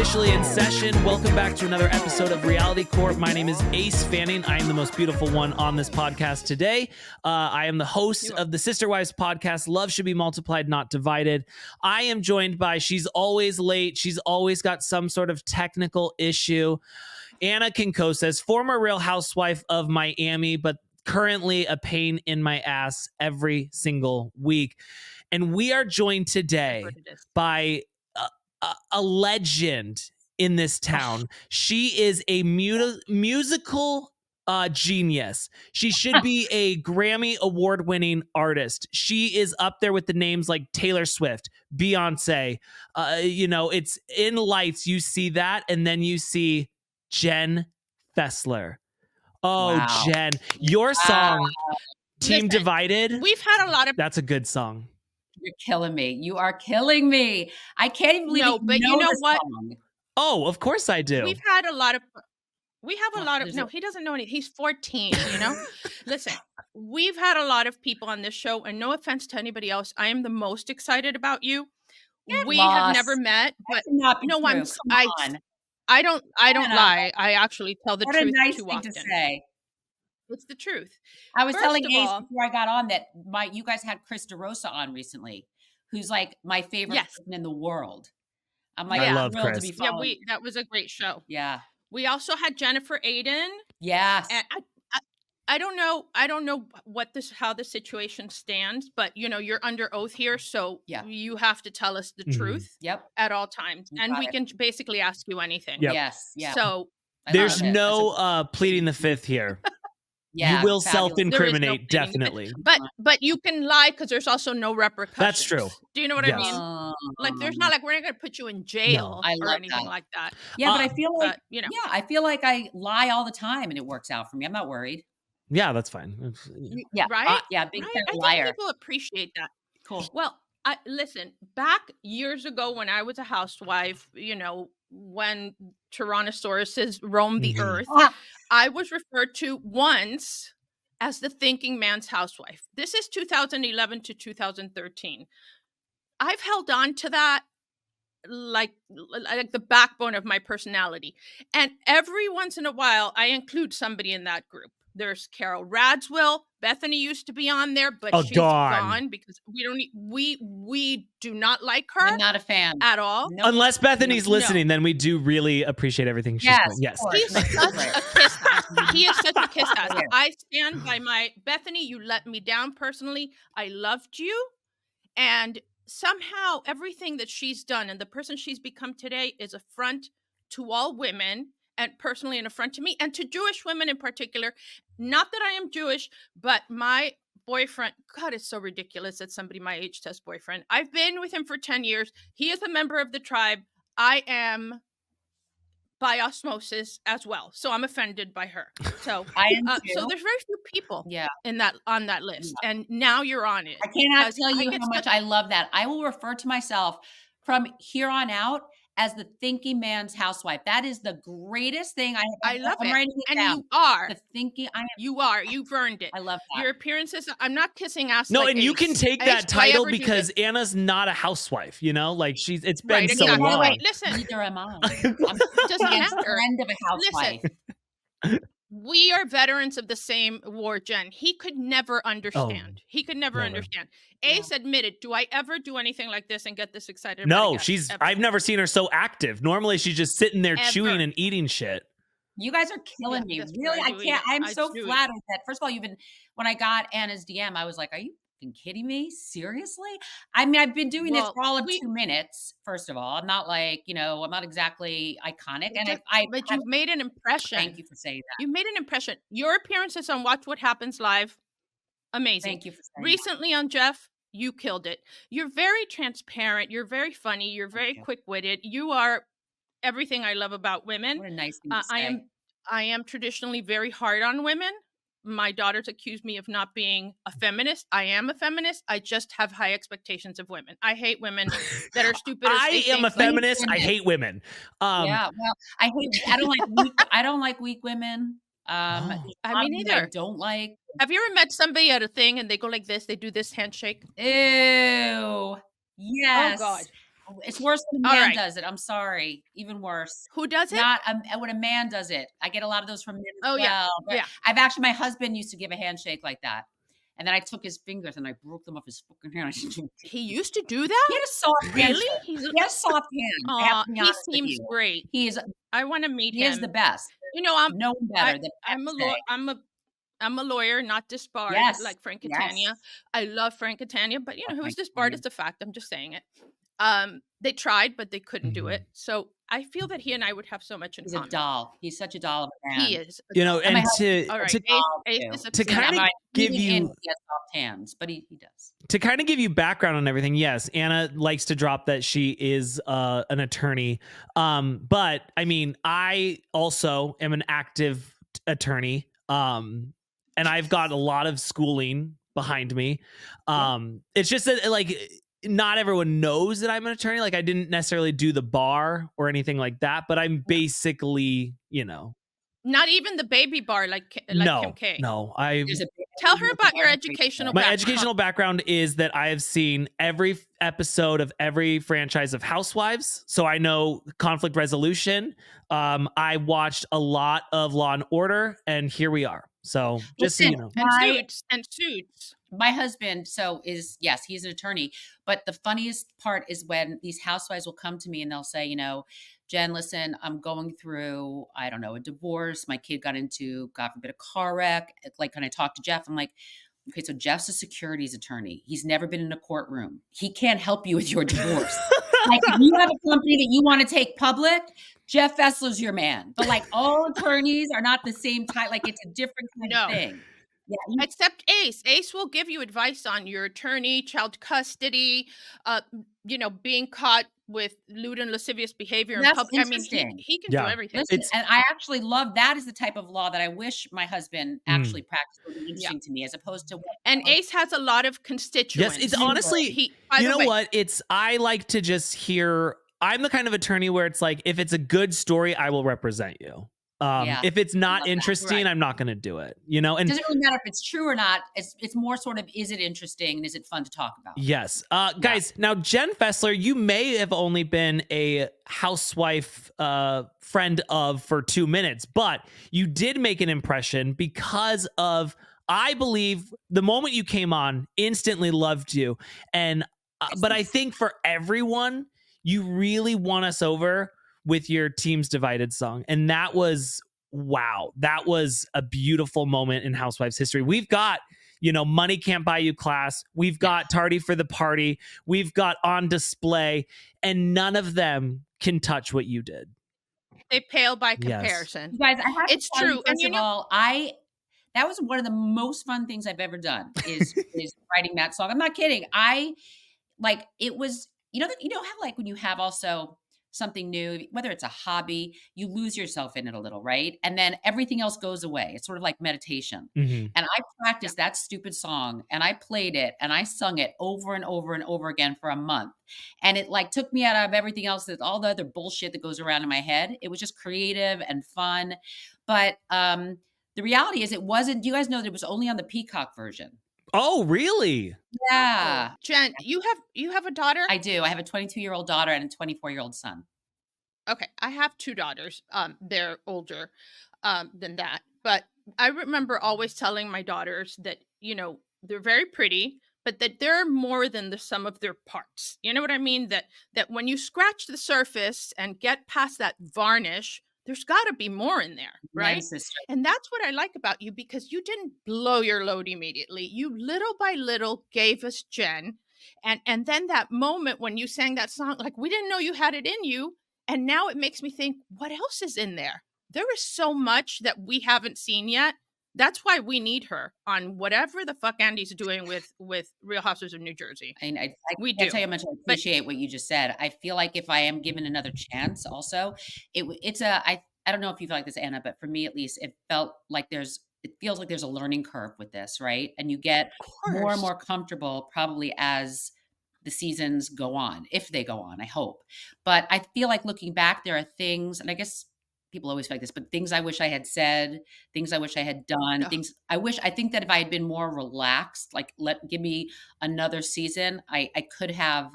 officially in session. Welcome back to another episode of Reality Corp. My name is Ace Fanning. I am the most beautiful one on this podcast today. I am the host of the Sister Wives podcast, Love Should Be Multiplied, Not Divided. I am joined by, she's always late. She's always got some sort of technical issue. Anna Quincoces, former Real Housewife of Miami, but currently a pain in my ass every single week. And we are joined today by a legend in this town. She is a musical genius. She should be a Grammy award-winning artist. She is up there with the names like Taylor Swift, Beyonce. It's in lights. You see that, and then you see Jen Fessler. Oh, wow. Jen, your song, Team Divided. We've had a lot of. That's a good song. You're killing me. You are killing me. I can't even believe but you know what? Song. Oh, of course I do. We've had a lot of. We have a lot of. No, he doesn't know anything. He's 14, you know? Listen, we've had a lot of people on this show, and no offense to anybody else, I am the most excited about you. We have never met, but no, I don't lie. I actually tell the truth too often. What a nice thing to say. It's the truth. I was telling Ace before I got on that you guys had Chris DeRosa on recently, who's like my favorite person in the world. I'm like, I love Chris. To be followed. Yeah, that was a great show. Yeah. We also had Jennifer Aiden. Yes. And I don't know how the situation stands, but you're under oath here, so you have to tell us the truth at all times. And we can basically ask you anything. Yep. Yes. Yeah. So there's no pleading the fifth here. Yeah, you will self-incriminate, definitely. But you can lie because there's also no repercussions. That's true. Do you know what I mean? Like, there's not like we're not going to put you in jail or anything like that. Yeah, but I feel like I feel like I lie all the time and it works out for me. I'm not worried. Yeah, that's fine. Yeah, right. Big I liar. think people appreciate that. Cool. Well, listen. Back years ago when I was a housewife, when Tyrannosauruses roamed the earth, I was referred to once as the thinking man's housewife. This is 2011 to 2013. I've held on to that like the backbone of my personality. And every once in a while, I include somebody in that group. There's Carol Radswell. Bethenny used to be on there, but she's gone because we do not like her. I'm not a fan at all. Nope. Unless Bethenny's listening, then we do really appreciate everything she's doing. Yes. He's such a kiss ass. He is such a kiss ass. I stand by my Bethenny. You let me down personally. I loved you. And somehow everything that she's done and the person she's become today is a front to all women. And personally an affront to me and to Jewish women in particular. Not that I am Jewish, but my boyfriend, God, it's so ridiculous that somebody my age says boyfriend. I've been with him for 10 years. He is a member of the tribe. I am by osmosis as well. So I'm offended by her. So I am too. So there's very few people on that list. Yeah. And now you're on it. I cannot tell you how much I love that. I will refer to myself from here on out as the thinking man's housewife. That is the greatest thing I love it. Writing it and down. You are. The thinking, you are. You've earned it. I love that. Your appearers's, I'm not kissing ass. No, like and Ace. you can take that title because Anna's not a housewife, like it's been so exactly. long. Wait, listen. Neither am I. Doesn't matter. Friend of a housewife. Listen. We are veterans of the same war, Jen. He could never understand. He could never understand. Ace admitted, do I ever do anything like this and get this excited? No, I've never seen her so active. Normally she's just sitting there chewing and eating shit. You guys are killing me. Really, I can't. I'm so flattered that, first of all, when I got Anna's DM, I was like, are you kidding me? Seriously? I mean, I've been doing this for all of 2 minutes. First of all, I'm not like, I'm not exactly iconic. And but you've made an impression. Thank you for saying that. You've made an impression. Your appearances on Watch What Happens Live, amazing. Thank you for saying Recently on Jeff, you killed it. You're very transparent. You're very funny. You're very quick-witted. You are everything I love about women. What a nice thing to say. I am traditionally very hard on women. My daughters accuse me of not being a feminist. I am a feminist. I just have high expectations of women. I hate women that are stupid. I am a feminist. I hate women. Well, I don't like weak women. I mean, neither. I don't like. Have you ever met somebody at a thing and they go like this? They do this handshake. Ew. Yes. Oh God. It's worse when a man does it. I'm sorry. Even worse. Who does it? Not when a man does it. I get a lot of those from men as well. Yeah. My husband used to give a handshake like that. And then I took his fingers and I broke them off his fucking hand. He used to do that? He had a soft hand. Really? He has soft hand. He seems great. I want to meet him. He is the best. You know, no one better than I'm a lawyer, not disbarred, like Frank Catania. I love Frank Catania, but he was disbarred. It's a fact. I'm just saying it. They tried, but they couldn't do it. So I feel that he and I would have so much in common. He's a doll. He's such a doll of a man. He is. And to kind of give you, he has soft hands, but he does. To kind of give you background on everything, yes, Anna likes to drop that she is an attorney. But I mean, I also am an active attorney. And I've got a lot of schooling behind me. It's just that like not everyone knows that I'm an attorney. Like I didn't necessarily do the bar or anything like that, but I'm basically, not even the baby bar like Kim K. No, tell her about your educational background. My educational background is that I have seen every episode of every franchise of Housewives, so I know conflict resolution. I watched a lot of Law and Order, and here we are. So just so you know, and Suits. My husband, he's an attorney. But the funniest part is when these housewives will come to me and they'll say, Jen, listen, I'm going through, I don't know, a divorce. My kid got into, God forbid, a car wreck. Like, when I talk to Jeff, I'm like, okay, so Jeff's a securities attorney. He's never been in a courtroom. He can't help you with your divorce. Like, if you have a company that you want to take public, Jeff Fessler's your man. But like, all attorneys are not the same type. Like, it's a different kind of thing. Yeah, except Ace. Ace will give you advice on your attorney, child custody, being caught with lewd and lascivious behavior in public. I mean, he can do everything. Listen, and I actually love that is the type of law that I wish my husband actually practiced. Would be interesting to me, as opposed to Ace has a lot of constituents. Yes, it's honestly, I like to just hear. I'm the kind of attorney where it's like, if it's a good story, I will represent you. If it's not interesting, I'm not going to do it, And it doesn't really matter if it's true or not. It's more sort of, is it interesting and is it fun to talk about? Yes. Guys, now Jen Fessler, you may have only been a housewife friend of for 2 minutes, but you did make an impression because of, I believe, the moment you came on, instantly loved you. And but I think for everyone, you really won us over with your Teams Divided song. And that was, wow. That was a beautiful moment in Housewives history. We've got, Money Can't Buy You Class. We've got Tardy for the Party. We've got On Display. And none of them can touch what you did. They pale by comparison. You guys, it's true. And first of all, that was one of the most fun things I've ever done is writing that song. I'm not kidding. It was, how like when you have also something new, whether it's a hobby, you lose yourself in it a little, right? And then everything else goes away. It's sort of like meditation. Mm-hmm. And I practiced that stupid song and I played it and I sung it over and over and over again for a month. And it like took me out of everything else, that all the other bullshit that goes around in my head. It was just creative and fun. But the reality is, it wasn't. Do you guys know that it was only on the Peacock version? Oh, really? Yeah. Jen, you have a daughter? I do. I have a 22-year-old daughter and a 24-year-old son. Okay. I have 2 daughters. They're older than that. But I remember always telling my daughters that, they're very pretty, but that they're more than the sum of their parts. You know what I mean? That when you scratch the surface and get past that varnish, there's got to be more in there, right? Nice, and that's what I like about you, because you didn't blow your load immediately. You little by little gave us Jen. And then that moment when you sang that song, like, we didn't know you had it in you. And now it makes me think, what else is in there? There is so much that we haven't seen yet. That's why we need her on whatever the fuck Andy's doing with Real Housewives of New Jersey. I can't tell you how much I appreciate what you just said. I feel like if I am given another chance, also, I don't know if you feel like this, Anna, but for me at least, it feels like there's a learning curve with this, right? And you get more and more comfortable probably as the seasons go on, if they go on, I hope. But I feel like looking back, there are things, and I guess people always feel like this, but things I wish I had said, things I wish I had done, I think that if I had been more relaxed, like give me another season, I could have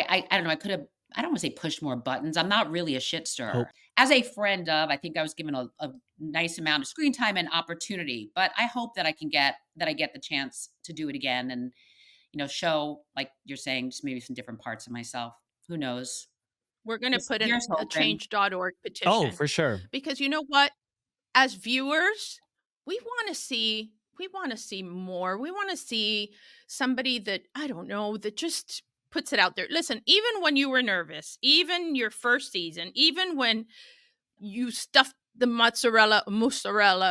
I don't know. I don't want to say push more buttons. I'm not really a shit stirrer. As a friend of, I think I was given a nice amount of screen time and opportunity, but I hope that I get the chance to do it again and, show, like you're saying, just maybe some different parts of myself. Who knows? We're going to put in a change.org petition. Oh, for sure. Because you know what? As viewers, we want to see more. We want to see somebody that, I don't know, that just puts it out there. Listen, even when you were nervous, even your first season, even when you stuffed the mozzarella,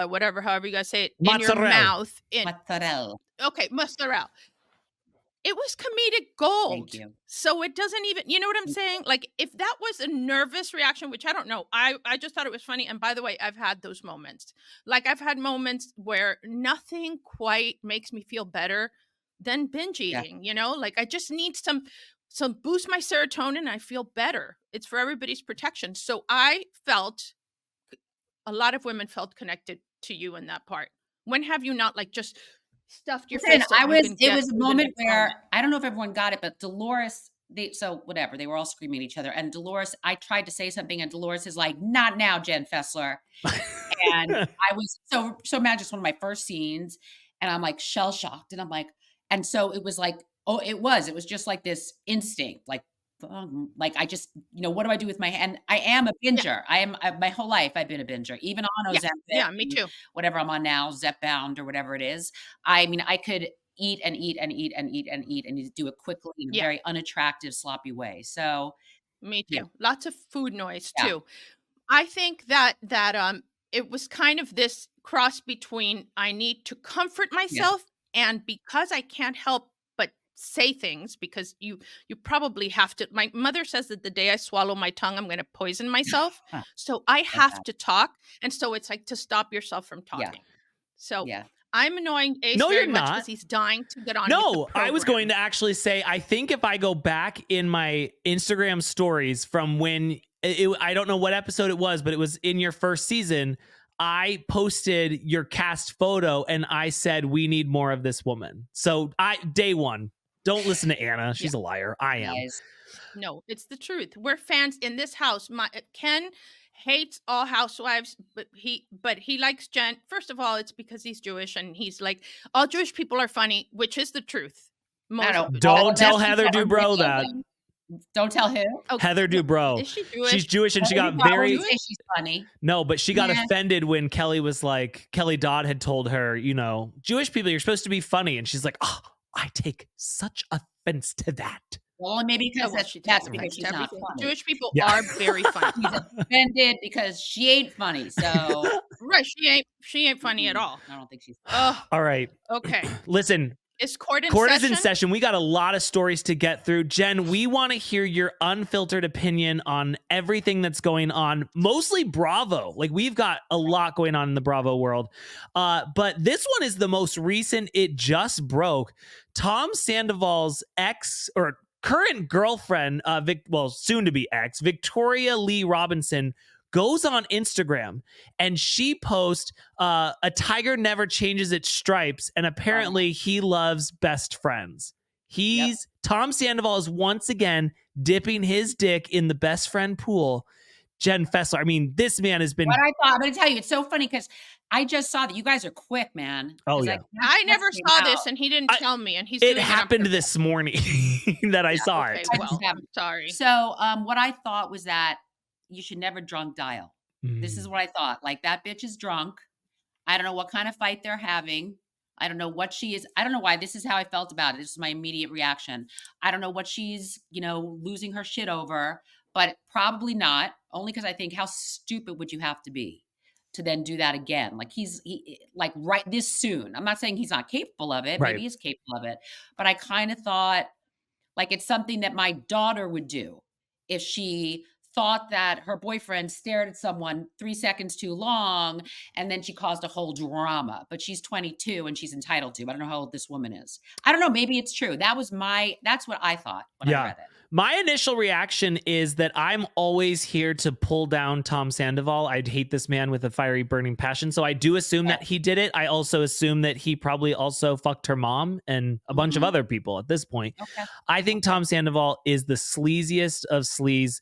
whatever, however you guys say it, in your mouth. Mozzarella. Okay, mozzarella. It was comedic gold. Thank you. So it doesn't even, you know what I'm saying? Like, if that was a nervous reaction, which I don't know, I just thought it was funny. And by the way, I've had those moments. Like, I've had moments where nothing quite makes me feel better than binge eating, Like, I just need some boost my serotonin. I feel better. It's for everybody's protection. So I felt, a lot of women felt connected to you in that part. When have you not, like, just stuffed your face? It was a moment where I don't know if everyone got it, but Dolores, they were all screaming at each other. And Dolores, I tried to say something, and Dolores is like, "Not now, Jen Fessler." And I was so mad. Just one of my first scenes, and I'm like shell shocked, and I'm like, and so it was like, it was just like this instinct, like I just, what do I do with my hand? I am a binger. My whole life I've been a binger, even on Ozempic. Yeah, me too. Whatever I'm on now, Zepbound or whatever it is. I mean, I could eat and eat and eat and eat and eat and do it quickly in a very unattractive, sloppy way. So me too. Yeah. Lots of food noise too. I think that it was kind of this cross between, I need to comfort myself, and because I can't help say things, because you probably have to. My mother says that the day I swallow my tongue, I'm going to poison myself. So I have to talk. And so it's like to stop yourself from talking. So I'm annoying Ace very much because he's dying to get on. No, I was going to actually say, I think if I go back in my Instagram stories from when I don't know what episode it was, but it was in your first season, I posted your cast photo and I said, we need more of this woman. So day one, don't listen to Anna. She's a liar. I am. No, it's the truth. We're fans in this house. Ken hates all housewives, but he likes Jen. First of all, it's because he's Jewish, and he's like, all Jewish people are funny, which is the truth. Don't tell Heather Dubrow that. Don't tell who? Oh, Heather Dubrow. Is she Jewish? She's Jewish, and she got very. She's funny. No, but she got offended when Kelly was like, Kelly Dodd had told her, Jewish people, you're supposed to be funny, and she's like, oh, I take such offense to that. Well, maybe because that's because she's not funny. Jewish people are very funny. She's offended because she ain't funny. So right, she ain't funny at all. I don't think she's funny. All right. Okay. Listen. Is court is in session. We got a lot of stories to get through. Jen, we want to hear your unfiltered opinion on everything that's going on, mostly Bravo. Like, we've got a lot going on in the Bravo world. But this one is the most recent. It just broke. Tom Sandoval's ex or current girlfriend, soon to be ex, Victoria Lee Robinson, goes on Instagram and she posts a tiger never changes its stripes, and apparently he loves best friends. Tom Sandoval is once again dipping his dick in the best friend pool. Jen Fessler, I mean, this man has been... What I thought, I'm going to tell you, it's so funny because I just saw that. You guys are quick, man. Oh, yeah. I never saw this, and he didn't tell me, and it happened this morning that I saw it. Well, I'm sorry. So what I thought was that you should never drunk dial. This is what I thought. Like, that bitch is drunk. I don't know what kind of fight they're having. I don't know what she is. I don't know why. This is how I felt about it. This is my immediate reaction. I don't know what she's, losing her shit over, but probably not. Only because I think, how stupid would you have to be to then do that again? Like, like right this soon. I'm not saying he's not capable of it. Right. Maybe he's capable of it. But I kind of thought, like, it's something that my daughter would do if she thought that her boyfriend stared at someone 3 seconds too long, and then she caused a whole drama. But she's 22 and she's entitled to. I don't know how old this woman is. I don't know. Maybe it's true. That's what I thought when I read it. My initial reaction is that I'm always here to pull down Tom Sandoval. I hate this man with a fiery, burning passion. So I do assume that he did it. I also assume that he probably also fucked her mom and a bunch of other people at this point. Okay. I think Tom Sandoval is the sleaziest of sleaze,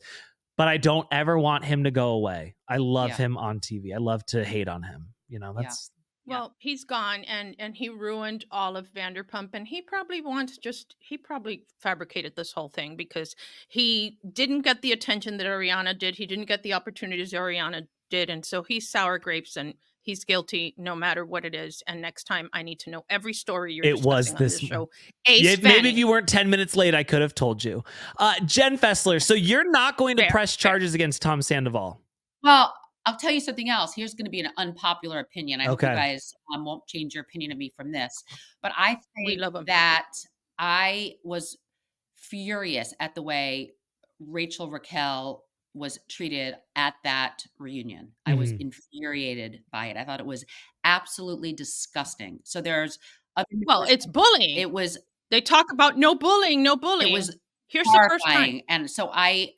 but I don't ever want him to go away. I love him on TV. I love to hate on him. You know, that's... Well, he's gone, and he ruined all of Vanderpump, and he probably fabricated this whole thing because he didn't get the attention that Ariana did. He didn't get the opportunities Ariana did, and so he's sour grapes, and he's guilty no matter what it is. And next time, I need to know every story you're discussing on this show. Maybe if you weren't 10 minutes late, I could have told you. Jen Fessler, so you're not going to press charges against Tom Sandoval? Well, I'll tell you something else. Here's going to be an unpopular opinion. I hope you guys won't change your opinion of me from this. But I think that I was furious at the way Rachel Raquel was treated at that reunion. I was infuriated by it. I thought it was absolutely disgusting. So there's... Well, it's bullying. It was... They talk about no bullying, no bullying. It was Here's horrifying. The first time. And so I'm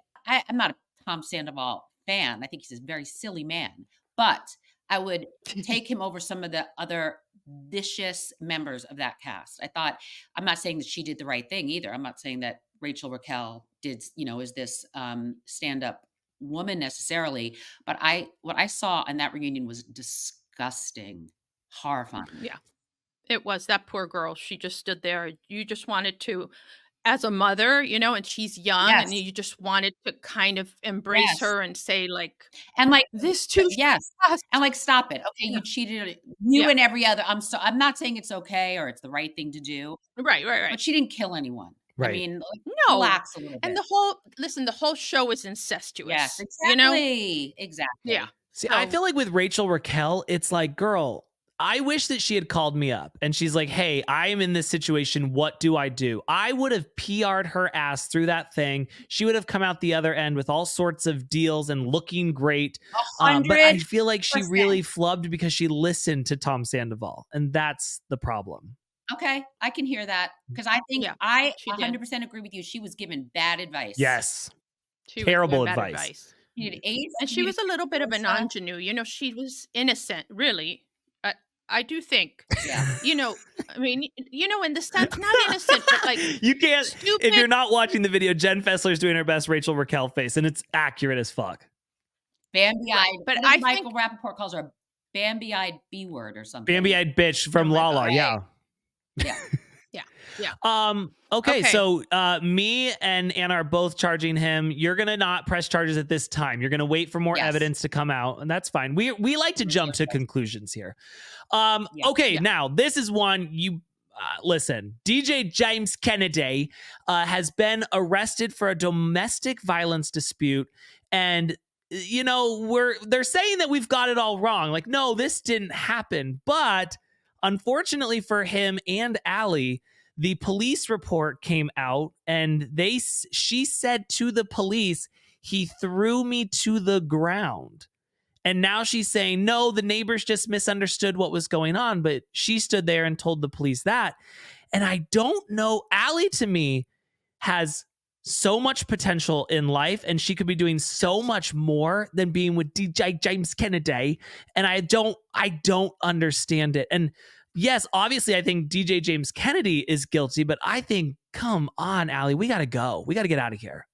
not a Tom Sandoval fan. I think he's a very silly man, but I would take him over some of the other vicious members of that cast. I'm not saying that she did the right thing either. I'm not saying that Rachel Raquel did, is this stand-up woman necessarily, but what I saw in that reunion was disgusting, horrifying. Yeah, it was. That poor girl. She just stood there. You just wanted to, as a mother, and she's young, and you just wanted to kind of embrace her and say, this too. Yes. And stop it. Okay. You cheated and every other. I'm not saying it's okay or it's the right thing to do. Right. But she didn't kill anyone. Right. I mean, no. Relax a little bit. And the whole show is incestuous. Yes, exactly. Exactly. Yeah. See, I feel like with Rachel Raquel, it's like, girl, I wish that she had called me up and she's like, hey, I am in this situation. What do I do? I would have PR'd her ass through that thing. She would have come out the other end with all sorts of deals and looking great. But I feel like she really flubbed because she listened to Tom Sandoval. And that's the problem. Okay. I can hear that because I think I 100% agree with you. She was given bad advice. Yes. Terrible advice. And she was a little bit of an ingenue. She was innocent, really. I do think, I mean, in the sense, not innocent, but like you can't, stupid. If you're not watching the video, Jen Fessler's doing her best Rachel Raquel face, and it's accurate as fuck. Bambi-eyed. But Michael Rappaport calls her a Bambi-eyed B word or something. Bambi-eyed bitch from Lala. Right. Yeah. Okay, so me and Anna are both charging him. You're gonna not press charges at this time. You're gonna wait for more evidence to come out, and that's fine. We like to jump to conclusions here. Now this is one you listen. DJ James Kennedy has been arrested for a domestic violence dispute, and they're saying that we've got it all wrong. Like, no, this didn't happen, but unfortunately for him and Allie, the police report came out and she said to the police, he threw me to the ground. And now she's saying, no, the neighbors just misunderstood what was going on. But she stood there and told the police that. And I don't know, Allie to me has so much potential in life and she could be doing so much more than being with DJ James Kennedy. And I don't understand it. And yes, obviously I think DJ James Kennedy is guilty, but I think, come on, Allie, we got to go. We got to get out of here.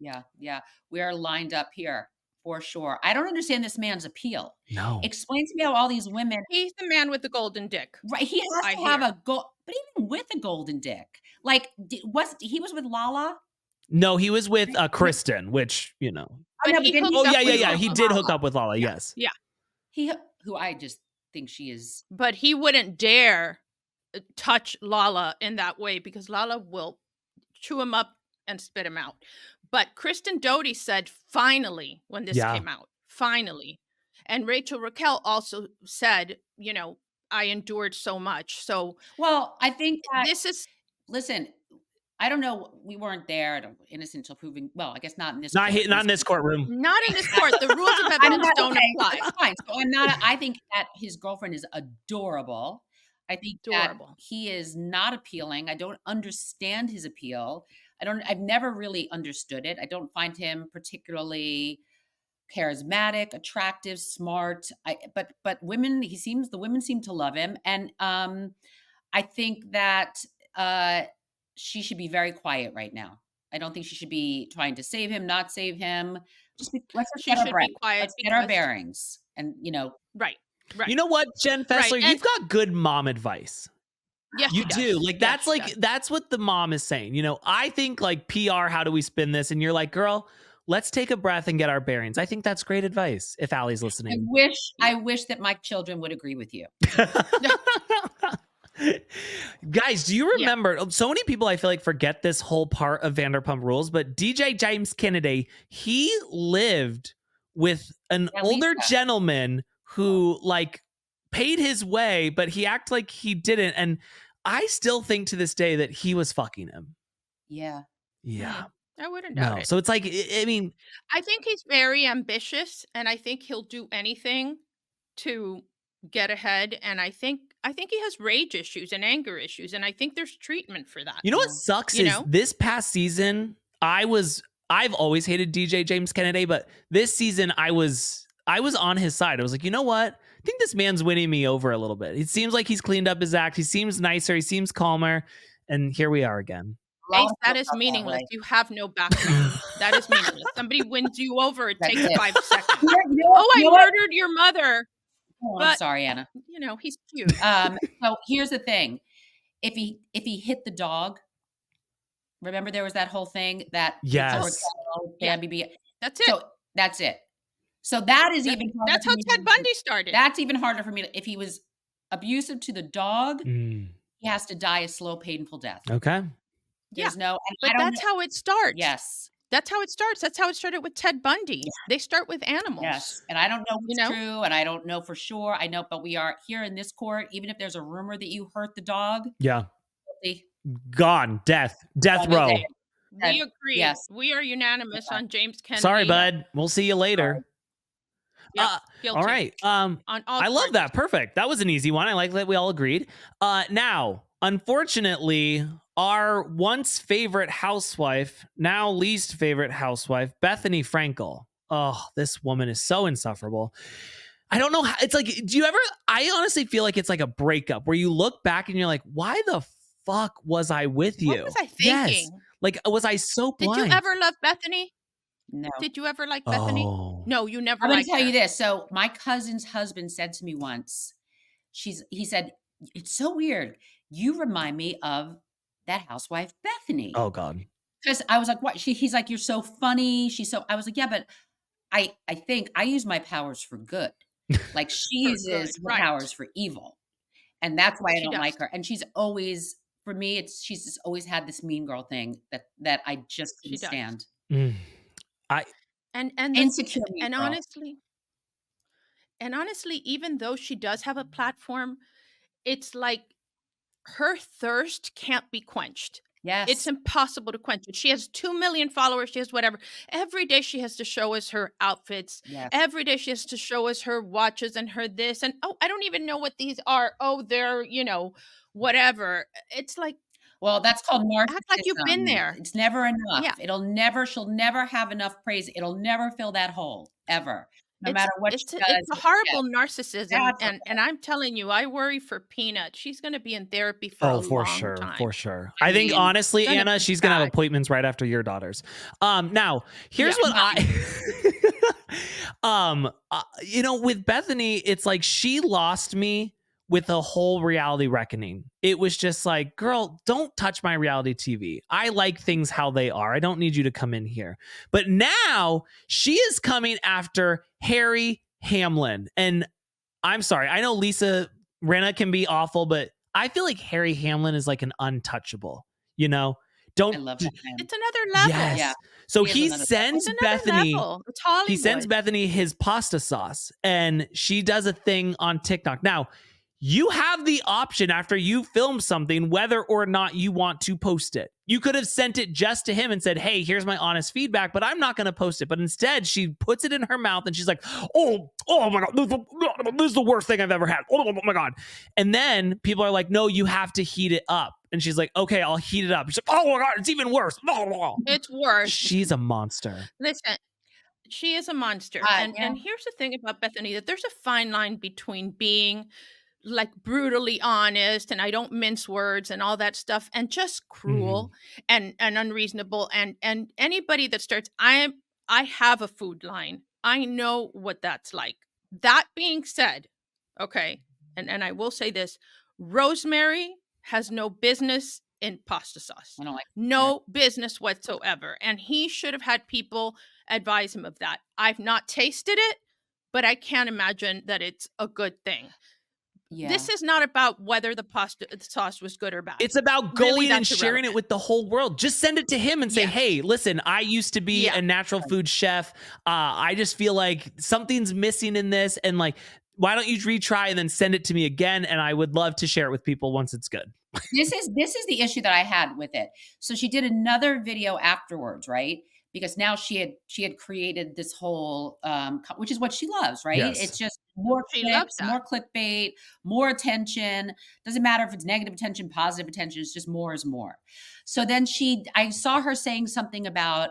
Yeah. We are lined up here for sure. I don't understand this man's appeal. No. Explain to me how all these women. He's the man with the golden dick. Right. He has to have a gold, but even with a golden dick, like he was with Lala? No, he was with Kristen, which, But he did hook up with Lala. Yes. Yeah. Who I just think she is. But he wouldn't dare touch Lala in that way because Lala will chew him up and spit him out. But Kristen Doty said, finally, when this came out, finally. And Rachel Raquel also said, I endured so much. So, well, I think that this is, listen, I don't know. We weren't there. Innocent until proven. Well, I guess not in this. Not in this courtroom. Not in this court. The rules of evidence don't apply. It's fine. So I'm not. I think that his girlfriend is adorable. I think that he is not appealing. I don't understand his appeal. I've never really understood it. I don't find him particularly charismatic, attractive, smart. But the women seem to love him. And I think that she should be very quiet right now. I don't think she should be trying to save him, not save him. Let's get our bearings. And right. You know what, Jen Fessler, you've got good mom advice. Yes, you do. Like that's that's what the mom is saying. I think like PR, how do we spin this? And you're like, girl, let's take a breath and get our bearings. I think that's great advice. If Allie's listening, I wish that my children would agree with you. Guys, do you remember? So many people I feel like forget this whole part of Vanderpump Rules, but DJ James Kennedy, he lived with an older gentleman who like paid his way, but he acted like he didn't. And I still think to this day that he was fucking him. Yeah. I wouldn't doubt it. So it's like, I mean, I think he's very ambitious, and I think he'll do anything to get ahead. And I think he has rage issues and anger issues, and I think there's treatment for that. You know what sucks is this past season, I've always hated DJ James Kennedy, but this season I was on his side. I was like, you know what? I think this man's winning me over a little bit. It seems like he's cleaned up his act. He seems nicer. He seems calmer. And here we are again. Ace, that is meaningless. You have no background. That is meaningless. Somebody wins you over. It takes 5 seconds. I murdered your mother. Oh, I'm sorry, Anna. He's cute. So here's the thing. If he hit the dog, remember there was that whole thing that yes. That's it. So that's it. So that is even harder. That's how Ted Bundy started. That's even harder for me. If he was abusive to the dog, he has to die a slow, painful death. Okay. There's but that's how it starts. Yes. That's how it starts. That's how it started with Ted Bundy. Yeah. They start with animals. Yes. And I don't know what's true, and I don't know for sure. I know, but we are here in this court, even if there's a rumor that you hurt the dog. Yeah. Gone. Death row. We agree. Yes. We are unanimous on James Kennedy. Sorry, bud. We'll see you later. All right. I love that. Perfect. That was an easy one. I like that we all agreed. Now, unfortunately, our once favorite housewife, now least favorite housewife, Bethenny Frankel. Oh, this woman is so insufferable. I don't know how, it's like, I honestly feel like it's like a breakup where you look back and you're like, why the fuck was I with you? What was I thinking? Yes. Like, was I so blind? Did you ever love Bethenny? No. Did you ever like Bethenny? Oh. No, you never. I'm going to tell you this. So my cousin's husband said to me once, he said, it's so weird. You remind me of that housewife, Bethenny. Oh God. Because I was like, what? He's like, you're so funny. I was like, yeah, but I think I use my powers for good. Like she uses her powers for evil. And that's why I don't like her. And she's always, for me, she's just always had this mean girl thing that I just can't stand. And insecure. And honestly, even though she does have a platform, it's like her thirst can't be quenched. Yes. It's impossible to quench it. She has 2 million followers. She has whatever. Every day she has to show us her outfits. Yes. Every day she has to show us her watches and her this. And, I don't even know what these are. They're, whatever. It's like. Well, that's called narcissism. Act like you've been there. It's never enough. Yeah. She'll never have enough praise. It'll never fill that hole, ever. No matter what she does. It's a horrible narcissism. And I'm telling you, I worry for Peanut. She's going to be in therapy for a long time. For sure. I think, honestly, Anna, she's going to have appointments right after your daughters. Now, here's what with Bethenny, it's like she lost me with the whole reality reckoning. It was just like, girl, don't touch my reality TV. I like things how they are. I don't need you to come in here. But now she is coming after Harry Hamlin. And I'm sorry, I know Lisa Rinna can be awful, but I feel like Harry Hamlin is like an untouchable, I love that man. It's another level. Yes. Yeah. So he sends Bethenny. It's Hollywood. He sends Bethenny his pasta sauce, and she does a thing on TikTok. Now, you have the option after you film something whether or not you want to post it. You could have sent it just to him and said, hey, here's my honest feedback, but I'm not going to post it. But instead, she puts it in her mouth and she's like, oh my God, this is the worst thing I've ever had. Oh my God. And then people are like, no, you have to heat it up. And she's like, okay, I'll heat it up. She's like, oh my God, it's even worse. It's worse. She's a monster. Listen, she is a monster. And here's the thing about Bethenny, that there's a fine line between being like brutally honest and I don't mince words and all that stuff and just cruel and unreasonable. And anybody that starts, I have a food line. I know what that's like. That being said, okay, and I will say this, Rosemary has no business in pasta sauce. I don't like no business whatsoever. And he should have had people advise him of that. I've not tasted it, but I can't imagine that it's a good thing. Yeah. This is not about whether the pasta sauce was good or bad. It's about going and sharing it with the whole world. Just send it to him and say, hey, listen, I used to be a natural food chef. I just feel like something's missing in this. And like, why don't you retry and then send it to me again? And I would love to share it with people once it's good. This is the issue that I had with it. So she did another video afterwards, right? Because now she had created this whole, which is what she loves, right? Yes. It's just more clicks, more clickbait, more attention. Doesn't matter if it's negative attention, positive attention. It's just more is more. So then I saw her saying something about,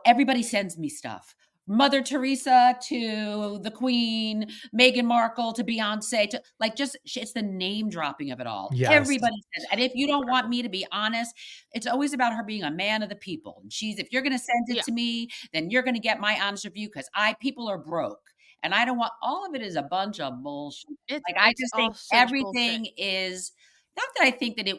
everybody sends me stuff. Mother Teresa to the Queen, Meghan Markle to Beyonce, to like it's the name dropping of it all. Yes. Everybody says, and if you don't want me to be honest, it's always about her being a man of the people. And if you're going to send it to me, then you're going to get my honest review because people are broke. And I don't want, all of it is a bunch of bullshit. I just think everything is, not that I think that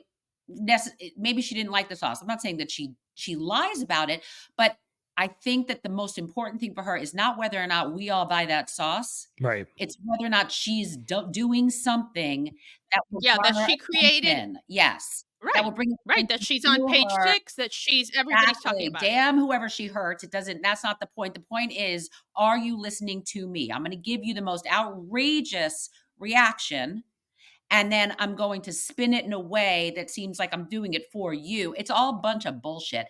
maybe she didn't like the sauce. I'm not saying that she lies about it, but I think that the most important thing for her is not whether or not we all buy that sauce. Right. It's whether or not she's doing something that will that she created. Attention. Yes. Right. That will bring that she's on page 6, that everybody's talking about. Damn whoever she hurts. That's not the point. The point is, are you listening to me? I'm going to give you the most outrageous reaction. And then I'm going to spin it in a way that seems like I'm doing it for you. It's all a bunch of bullshit.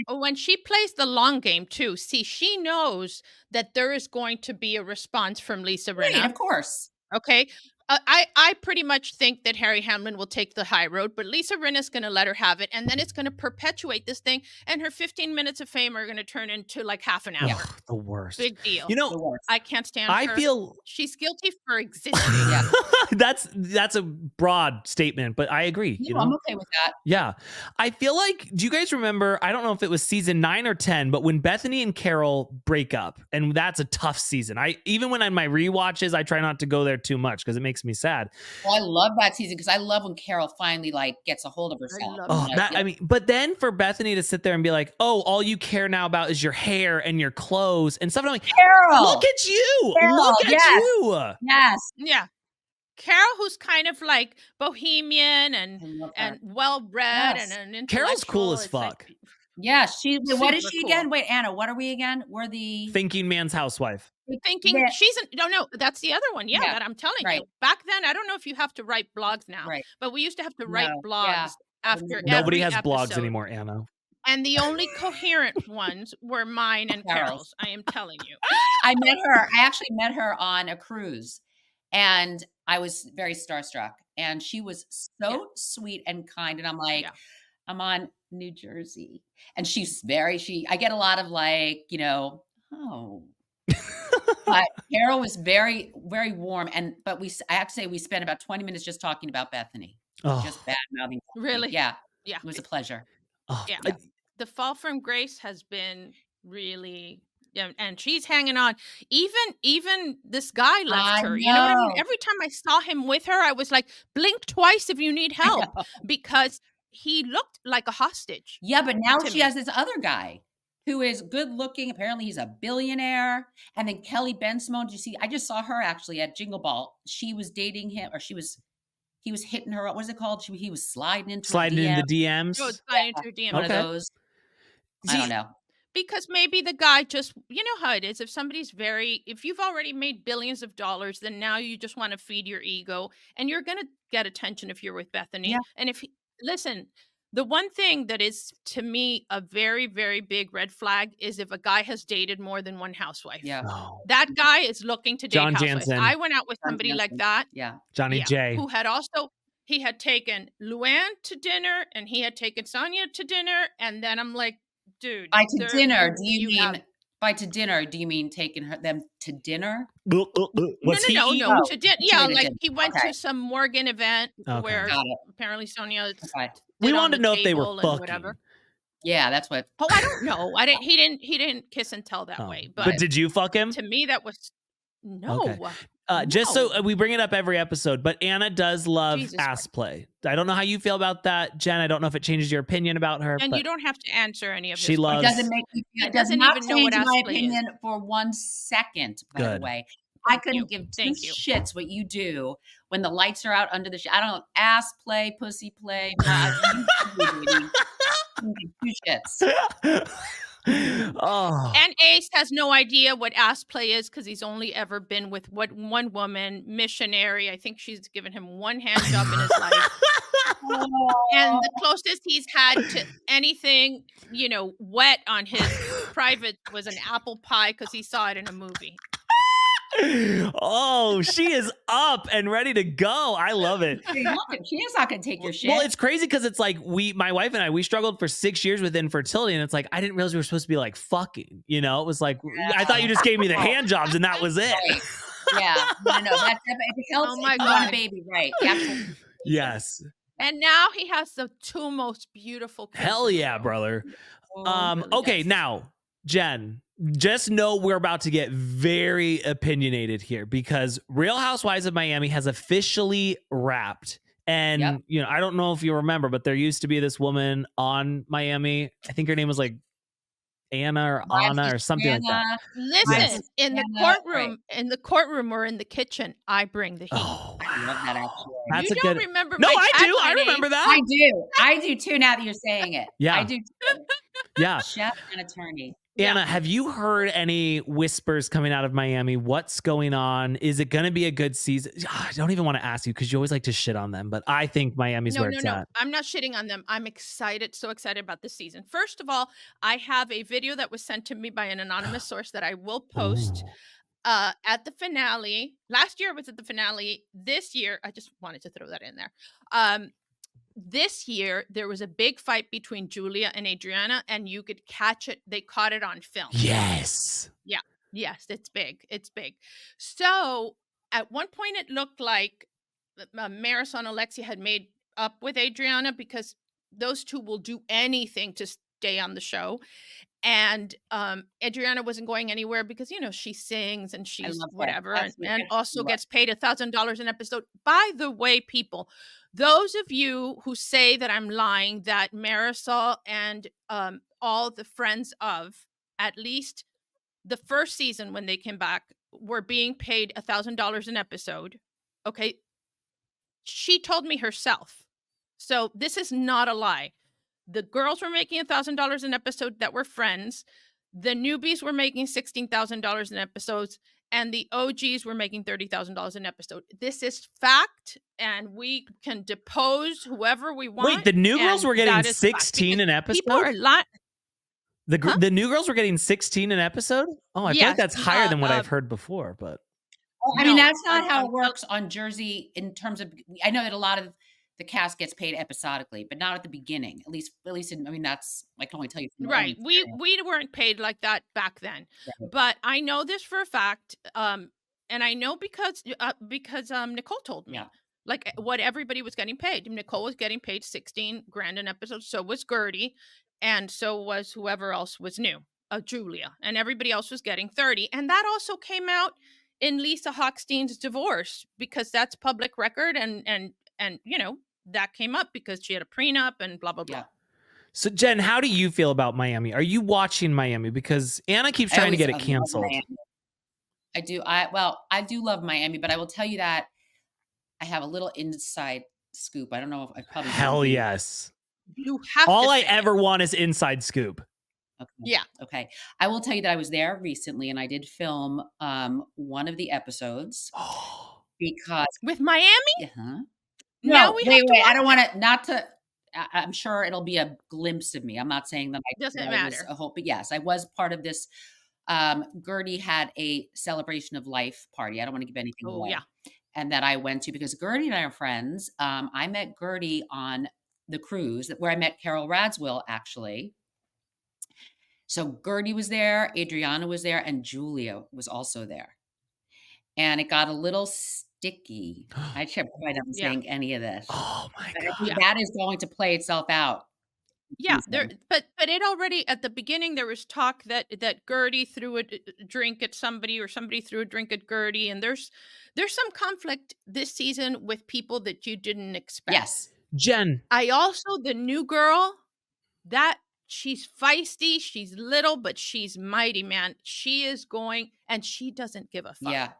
When she plays the long game too, she knows that there is going to be a response from Lisa Rinna. Right, of course. Okay. I pretty much think that Harry Hamlin will take the high road, but Lisa Rinna is going to let her have it. And then it's going to perpetuate this thing. And her 15 minutes of fame are going to turn into like half an hour. Ugh, the worst. Big deal. I can't stand her. I feel she's guilty for existing. That's a broad statement, but I agree. I'm okay with that. Yeah. I feel like, do you guys remember, I don't know if it was season 9 or 10, but when Bethenny and Carol break up, and that's a tough season. Even when on my rewatches, I try not to go there too much because it makes me sad. Well, I love that season because I love when Carol finally gets a hold of herself. But then for Bethenny to sit there and be like, oh, all you care now about is your hair and your clothes and stuff. And I'm like, Carol, look at you. Look at you. Yes. Yeah. Carol, who's kind of like bohemian and well-read and an intellectual. Carol's cool as fuck. Yeah, what is she again? Wait, Anna, what are we again? We're the Thinking Man's Housewife. No, that's the other one. Yeah, that I'm telling you. Back then, I don't know if you have to write blogs now, but we used to have to write blogs after Nobody has episode. blogs anymore, Anna. And the only coherent ones were mine and Carol's. I am telling you. I actually met her on a cruise, and I was very starstruck. And she was so sweet and kind. And I'm like, I'm on New Jersey. And I get a lot of but Carol was very, very warm. But I have to say, we spent about 20 minutes just talking about Bethenny. Just bad mouthing. Really? Yeah. It was a pleasure. The fall from grace has been really, and she's hanging on. Even this guy left her. You know what I mean? Every time I saw him with her, I was like, blink twice if you need help, because he looked like a hostage. Yeah, but now she has this other guy who is good looking. Apparently he's a billionaire. And then Kelly Ben-Simone, did you see? I just saw her actually at Jingle Ball. She was dating him, or he was hitting her. What is it called? He was sliding into the DMs. Sliding into her DMs. One of those. I don't know. Because maybe the guy just, you know how it is. If you've already made billions of dollars, then now you just want to feed your ego, and you're going to get attention if you're with Bethenny. Yeah. And listen, the one thing that is to me a very, very big red flag is if a guy has dated more than one housewife. Yeah. Oh. That guy is looking to date John housewives. Jansen. I went out with somebody like that. Yeah. Johnny J. Who had also, he had taken Luann to dinner and he had taken Sonia to dinner. And then I'm like, dude. By to dinner, do you mean taking them to dinner? No. To dinner. Yeah, like he went to some Morgan event where apparently Sonia. We wanted to know if they were fucking. Whatever. Yeah, that's what. Oh, I don't know. He didn't kiss and tell that way. But did you fuck him? To me, that was no. Okay. Just so we bring it up every episode, but Anna does love ass play. I don't know how you feel about that, Jen. I don't know if it changes your opinion about her. And you don't have to answer any of. She loves. It doesn't make me. It doesn't even know what my opinion for 1 second. By the way, I couldn't give two shits what you do when the lights are out under the. I don't ass play, pussy play. Two shits. Oh. And Ace has no idea what ass play is because he's only ever been with one woman, missionary. I think she's given him one hand job in his life. And the closest he's had to anything, wet on his private was an apple pie because he saw it in a movie. Oh, she is up and ready to go. I love it. She is not going to take your shit. Well, it's crazy because it's like my wife and I, we struggled for 6 years with infertility, and it's like I didn't realize we were supposed to be like fucking. It was like I thought you just gave me the hand jobs and that was it. Right. Yeah, no, that's it helps. Oh my God, a baby, right? Absolutely. Yes. And now he has the two most beautiful kids. Hell yeah, brother. Okay, now Jen. Just know we're about to get very opinionated here because Real Housewives of Miami has officially wrapped. And, I don't know if you remember, but there used to be this woman on Miami. I think her name was like Anna or Anna or something like that. Listen, in the courtroom or in the kitchen, I bring the heat. Oh, I love that actually. That's you a don't good. remember? No, I do. I remember that. I do too. Now that you're saying it, yeah, I do. Too. Yeah, chef and attorney. Anna, have you heard any whispers coming out of Miami? What's going on? Is it going to be a good season? I don't even want to ask you because you always like to shit on them, but I think Miami's where it's at. I'm not shitting on them. I'm excited, so excited about this season. First of all, I have a video that was sent to me by an anonymous source that I will post at the finale. Last year was at the finale. This year, I just wanted to throw that in there. This year, there was a big fight between Julia and Adriana, and you could catch it. They caught it on film. Yes. Yeah. Yes, it's big. It's big. So at one point, it looked like Marisol and Alexia had made up with Adriana because those two will do anything to stay on the show. And Adriana wasn't going anywhere because, she sings and she's whatever and also gets paid $1,000 an episode. By the way, people, those of you who say that I'm lying, that Marisol and all the friends of at least the first season when they came back were being paid $1,000 an episode. Okay. She told me herself. So this is not a lie. The girls were making $1,000 an episode that were friends. The newbies were making $16,000 an episode, and the OGs were making $30,000 an episode. This is fact, and we can depose whoever we want. Wait, the new girls were getting 16 an episode? People are lying. The new girls were getting 16 an episode? Oh, I feel like that's higher than what I've heard before, but. I mean, that's not how it works on Jersey in terms of, I know that a lot of the cast gets paid episodically, but not at the beginning. At least that's, I can only tell you. Right. We weren't paid like that back then, but I know this for a fact. And I know because Nicole told me, like what everybody was getting paid. Nicole was getting paid $16,000 an episode. So was Gertie. And so was whoever else was new, Julia, and everybody else was getting 30. And that also came out in Lisa Hochstein's divorce because that's public record. And that came up because she had a prenup and blah, blah, blah. Yeah. So, Jen, how do you feel about Miami? Are you watching Miami? Because Anna keeps trying to get it canceled. I do. I do love Miami, but I will tell you that I have a little inside scoop. I don't know if I probably. Hell yes. You have All I ever want is inside scoop. Okay. Yeah. Okay. I will tell you that I was there recently and I did film one of the episodes because with Miami. uh-huh. Now No, we wait, have to wait. I watch don't it. want to not to. I'm sure it'll be a glimpse of me. I'm not saying that Doesn't I was matter. a whole, but yes, I was part of this. Gertie had a celebration of life party. I don't want to give anything Oh away. yeah. And that I went to because Gertie and I are friends. I met Gertie on the cruise where I met Carol Radswill, actually. So Gertie was there, Adriana was there, and Julia was also there. And it got a little sticky. I can't quite understand any of this. Oh my But I God. think that is going to play itself out. Yeah, but it already at the beginning there was talk that Gertie threw a drink at somebody or somebody threw a drink at Gertie, and there's some conflict this season with people that you didn't expect. Yes, Jen. I also the new girl that she's feisty, she's little, but she's mighty, man. She is going, and she doesn't give a fuck. yeah.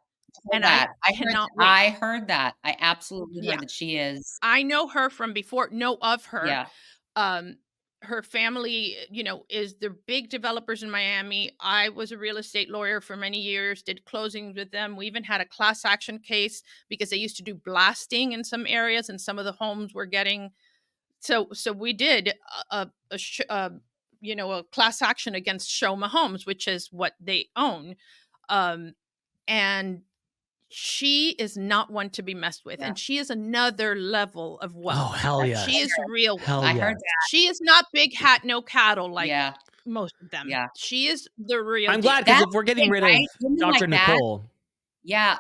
And I cannot wait. I heard that. I absolutely heard that she is. I know her from before. Know of her. Yeah. Her family, is they're big developers in Miami. I was a real estate lawyer for many years, did closings with them. We even had a class action case because they used to do blasting in some areas and some of the homes were getting. So we did a class action against Shoma Homes, which is what they own. And she is not one to be messed with. Yeah. And she is another level of wealth. Oh, hell yeah. She is real wealth. I heard that. She is not big hat, no cattle like most of them. Yeah. She is the real I'm deal. glad because if we're getting rid of Dr. Nicole. Yeah.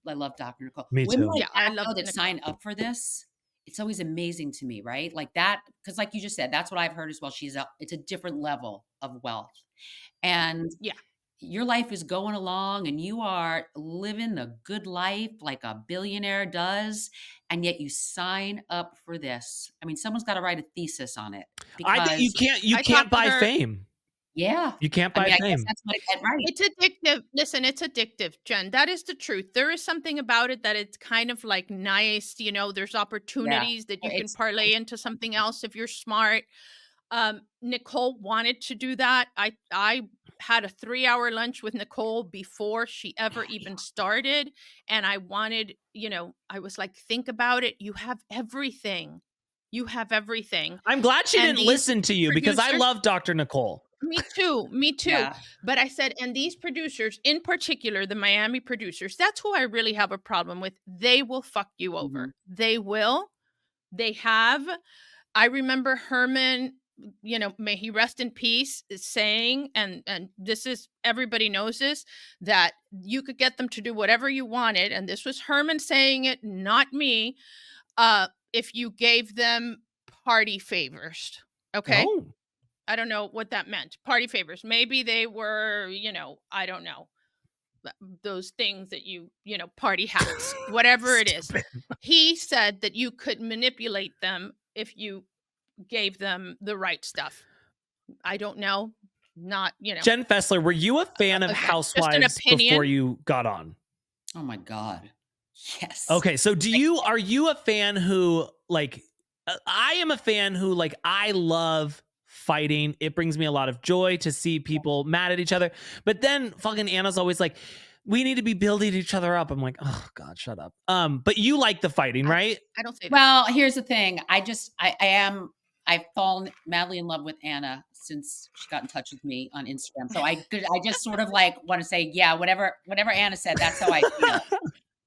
I love Dr. Nicole. Me too. Women I love that sign up for this. It's always amazing to me, right? Like that, because like you just said, that's what I've heard as well. It's a different level of wealth. And your life is going along and you are living the good life like a billionaire does. And yet you sign up for this. I mean, someone's got to write a thesis on it. I think you can't buy fame. Yeah. You can't buy fame. I guess that's what I get right. It's addictive. Listen, it's addictive, Jen. That is the truth. There is something about it that it's kind of like nice. There's opportunities that you can parlay into something else if you're smart. Nicole wanted to do that. I had a 3-hour lunch with Nicole before she ever even started. And I wanted, I was like, think about it. You have everything. You have everything. I'm glad she didn't listen to you because I love Dr. Nicole. Me too. Yeah. But I said, and these producers, in particular, the Miami producers, that's who I really have a problem with. They will fuck you over. Mm-hmm. They will. They have. I remember Herman, may he rest in peace, is saying, and this is, everybody knows this, that you could get them to do whatever you wanted. And this was Herman saying it, not me. If you gave them party favors. Okay. Oh. I don't know what that meant. Party favors. Maybe they were, I don't know, those things that party hats, whatever it is. He said that you could manipulate them if you gave them the right stuff. I don't know. Not, Jen Fessler, were you a fan of Housewives before you got on? Oh my God. Yes. Okay. So are you a fan who I am a fan who I love fighting. It brings me a lot of joy to see people mad at each other. But then fucking Anna's always like, we need to be building each other up. I'm like, oh God, shut up. But you like the fighting, right? I don't say that. Well, here's the thing. I've fallen madly in love with Anna since she got in touch with me on Instagram. So I just sort of want to say, yeah, whatever Anna said, that's how I feel.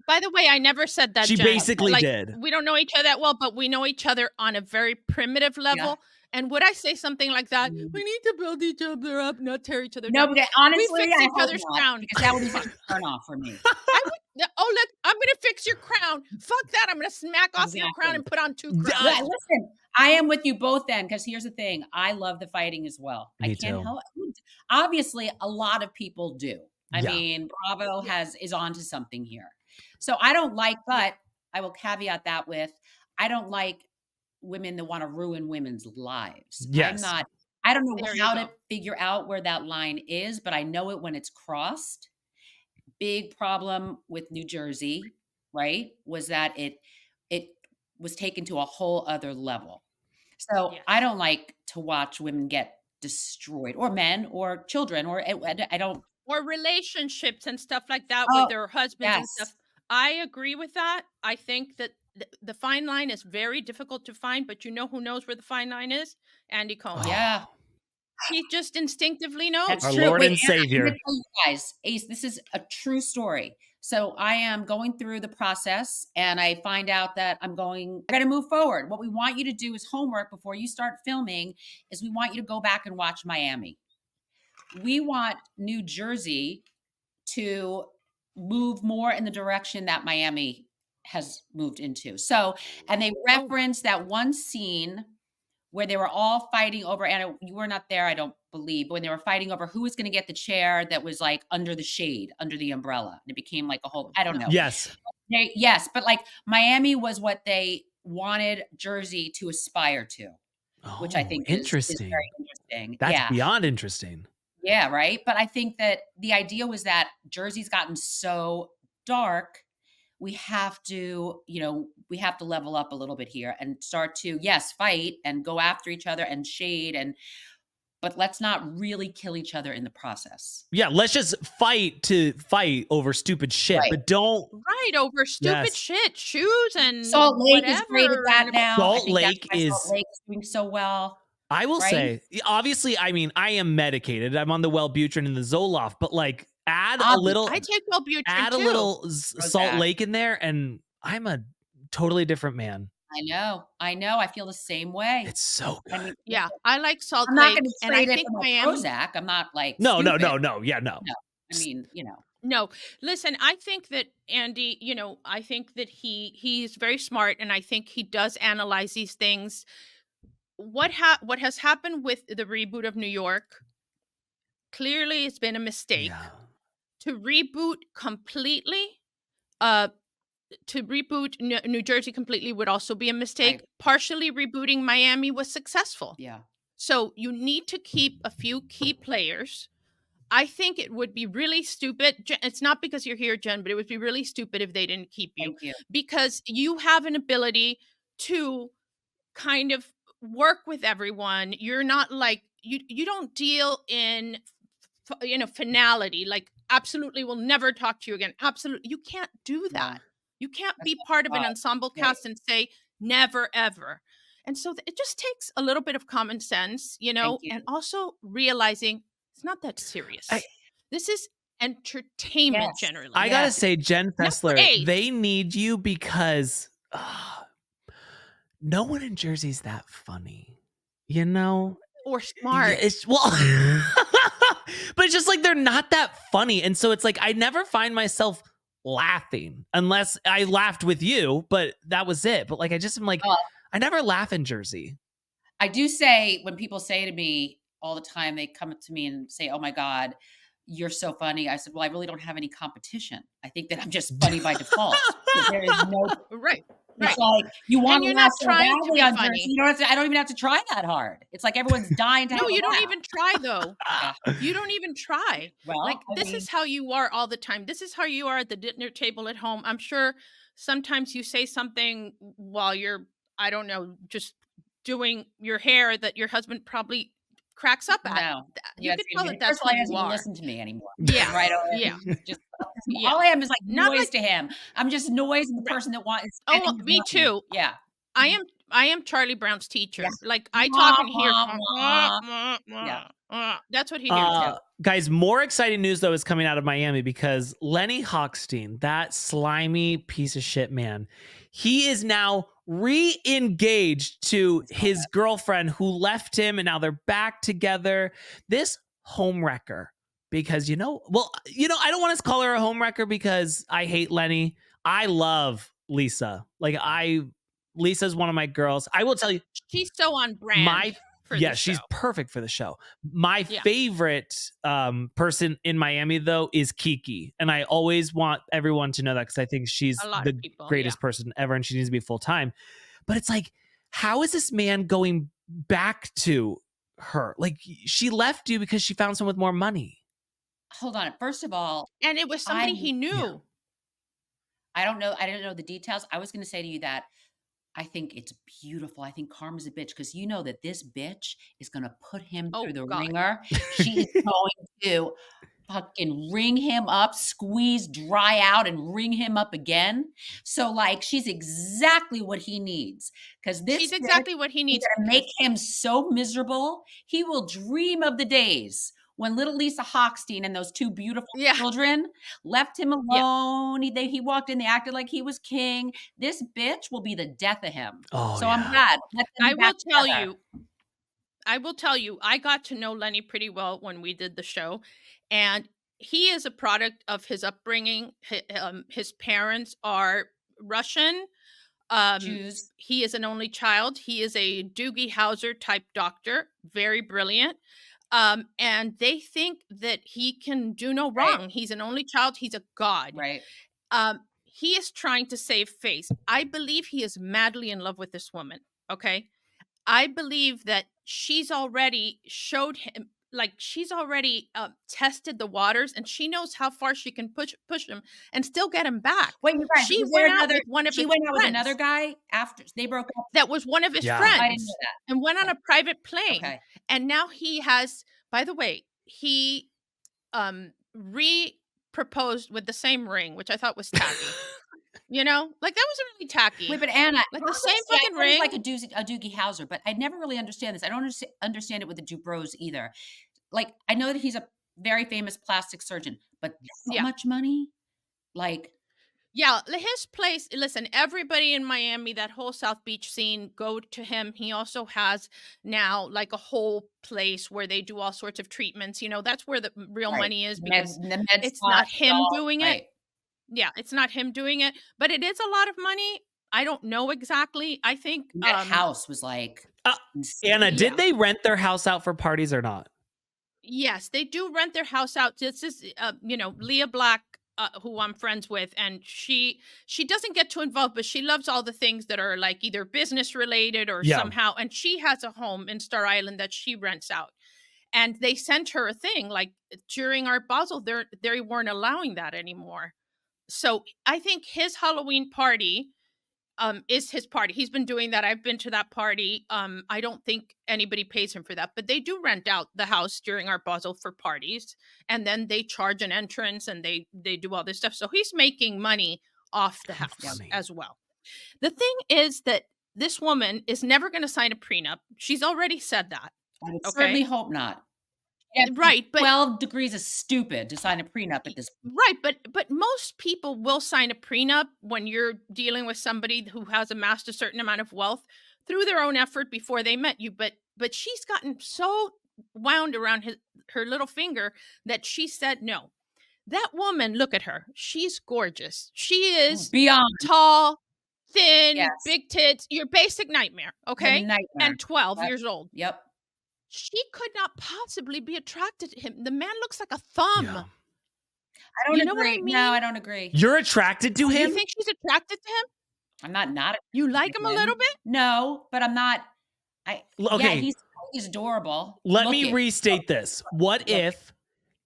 By the way, I never said that. She Jen. basically did. We don't know each other that well, but we know each other on a very primitive level. Yeah. And would I say something like that? We need to build each other up, not tear each other down. No, but honestly, we fix each other's crown. Because that would be such a turn off for me. I'm going to fix your crown. Fuck that. I'm going to smack off your crown and put on 2 crowns. Listen, I am with you both then, because here's the thing. I love the fighting as well. Me I can't too. help it. Obviously, a lot of people do. I mean, Bravo is onto something here. So I don't but I will caveat that with, I don't like women that want to ruin women's lives. Yes. I don't know how to figure out where that line is, but I know it when it's crossed. Big problem with New Jersey, right? Was that it was taken to a whole other level. So I don't like to watch women get destroyed, or men or children, or I don't. Or relationships and stuff like that Oh, with their husbands and stuff. yes. I agree with that. I think that the fine line is very difficult to find, but you know who knows where the fine line is? Andy Cohen. Yeah. He just instinctively knows. That's Our true. Lord Wait, and I'm gonna Savior. tell you guys, Ace, this is a true story. So I am going through the process and I find out that I got to move forward. What we want you to do is homework before you start filming is we want you to go back and watch Miami. We want New Jersey to move more in the direction that Miami has moved into. So, and they reference that one scene where they were all fighting over, and you were not there, I don't believe, but when they were fighting over who was going to get the chair that was like under the shade, under the umbrella. And it became like a whole, I don't know. Yes. Yes. But like Miami was what they wanted Jersey to aspire to, which I think is very interesting. That's beyond interesting. Yeah, right. But I think that the idea was that Jersey's gotten so dark, we have to, we have to level up a little bit here and start to, yes, fight and go after each other and shade, but let's not really kill each other in the process. Yeah, let's just fight over stupid shit, right. But don't over stupid shit, shoes and Salt Lake whatever. is great at that now. Salt Lake is doing so well. I will say, obviously, I mean, I am medicated. I'm on the Wellbutrin and the Zoloft, but like add a little. I take Wellbutrin add too. A little Salt Lake in there, and I'm a totally different man. I know. I feel the same way. It's so good. I mean, yeah, I like Salt I'm Lake. I'm not going to trade it for my Prozac. I'm not like no. Yeah, no. I mean, No, listen, I think that Andy, I think that he's very smart, and I think he does analyze these things. What has happened with the reboot of New York? Clearly, it's been a mistake. Yeah. To reboot completely, to reboot New Jersey completely would also be a mistake. Right. Partially rebooting Miami was successful. Yeah. So you need to keep a few key players. I think it would be really stupid. It's not because you're here, Jen, but it would be really stupid if they didn't keep you. Thank you. Because you have an ability to kind of work with everyone. You're not like, you don't deal in, finality, like absolutely will never talk to you again. Absolutely. You can't do that. No. You can't be part of an ensemble cast and say never, ever. And so it just takes a little bit of common sense, and also realizing it's not that serious. This is entertainment generally. I gotta say, Jen Fessler, they need you because no one in Jersey's that funny, or smart. But it's just like they're not that funny, and so it's like I never find myself laughing unless I laughed with you, but that was it. But like I just am like I never laugh in Jersey. I do say when people say to me all the time, they come up to me and say, "Oh my God, you're so funny." I said, "Well, I really don't have any competition. I think that I'm just funny by default. There is no right." It's like you want to laugh so badly to be on funny. Jersey. I don't even have to try that hard. It's like everyone's dying to have No, you a don't laugh. even try though. You don't even try. Well, like this is how you are all the time. This is how you are at the dinner table at home. I'm sure sometimes you say something while you're, I don't know, just doing your hair that your husband probably cracks up at. No. You can tell that that's why he who doesn't you even are. listen to me anymore. Yeah. Right. Yeah. Just all I am is like noise to him. I'm just noise and the person that wants. Oh, me too. Yeah. I am Charlie Brown's teacher. Yes. Like I talk and hear. That's what he hears too. Guys, more exciting news though is coming out of Miami because Lenny Hochstein, that slimy piece of shit man, he is now re-engaged to his girlfriend who left him, and now they're back together. This homewrecker, because I don't want to call her a homewrecker because I hate Lenny. I love Lisa. Lisa's one of my girls. I will tell you, she's so on brand. She's perfect for the show. My favorite person in Miami, though, is Kiki. And I always want everyone to know that because I think she's the greatest person ever and she needs to be full time. But it's like, how is this man going back to her? Like, she left you because she found someone with more money. Hold on. First of all. And it was somebody he knew. Yeah. I don't know. I didn't know the details. I was going to say to you that I think it's beautiful. I think Karma's a bitch because you know that this bitch is going to put him through the ringer. She is going to fucking ring him up, squeeze, dry out, and ring him up again. So, like, she's exactly what he needs. Because she's exactly what he needs to make him so miserable. He will dream of the days when little Lisa Hochstein and those two beautiful children left him alone. He walked in, they acted like he was king. This bitch will be the death of him. Oh, so I'm glad. I will tell you, I got to know Lenny pretty well when we did the show, and he is a product of his upbringing. His parents are Russian. Jews. He is an only child. He is a Doogie Howser type doctor, very brilliant. And they think that he can do no wrong. Right. He's an only child. He's a god. Right. He is trying to save face. I believe he is madly in love with this woman. Okay. I believe that she's already showed him, like she's already tested the waters, and she knows how far she can push him and still get him back. Wait, you guys, she went out with one of his friends. With another guy after they broke up. That was one of his friends. I didn't know that. And went on a private plane. Okay. And now he has, by the way, he re-proposed with the same ring, which I thought was tacky. You know, like that was really tacky. Wait, but Anna, like the same fucking ring, like a Doogie Howser, but I never really understand this. I don't understand it with the Dubrows either. Like, I know that he's a very famous plastic surgeon, but so much money, like. Yeah, his place, listen, everybody in Miami, that whole South Beach scene, go to him. He also has now like a whole place where they do all sorts of treatments. You know, that's where the real money is, because it's not him doing it. Yeah, it's not him doing it, but it is a lot of money. I don't know exactly. I think that house was like Anna, did they rent their house out for parties or not? Yes, they do rent their house out. This is Leah Black, who I'm friends with, and she doesn't get too involved, but she loves all the things that are like either business related or somehow, and she has a home in Star Island that she rents out. And they sent her a thing like during Art Basel, they weren't allowing that anymore. So I think his Halloween party is his party. He's been doing that. I've been to that party. I don't think anybody pays him for that, but they do rent out the house during Art Basel for parties, and then they charge an entrance and they do all this stuff. So he's making money off the house as well. The thing is that this woman is never going to sign a prenup. She's already said that. I would certainly hope not. Right, but 12 degrees is stupid to sign a prenup at this point. Right, but most people will sign a prenup when you're dealing with somebody who has amassed a certain amount of wealth through their own effort before they met you. But she's gotten so wound around her little finger that she said no. That woman, look at her. She's gorgeous. She is beyond tall, thin, big tits, your basic nightmare, okay? Nightmare. And 12 years old. Yep. She could not possibly be attracted to him. The man looks like a thumb. Yeah. I don't agree. What I mean? No, I don't agree. You're attracted to him? You think she's attracted to him? I'm not. You like him a little bit? No, but I'm not. Okay. Yeah, he's adorable. Let me restate this. What if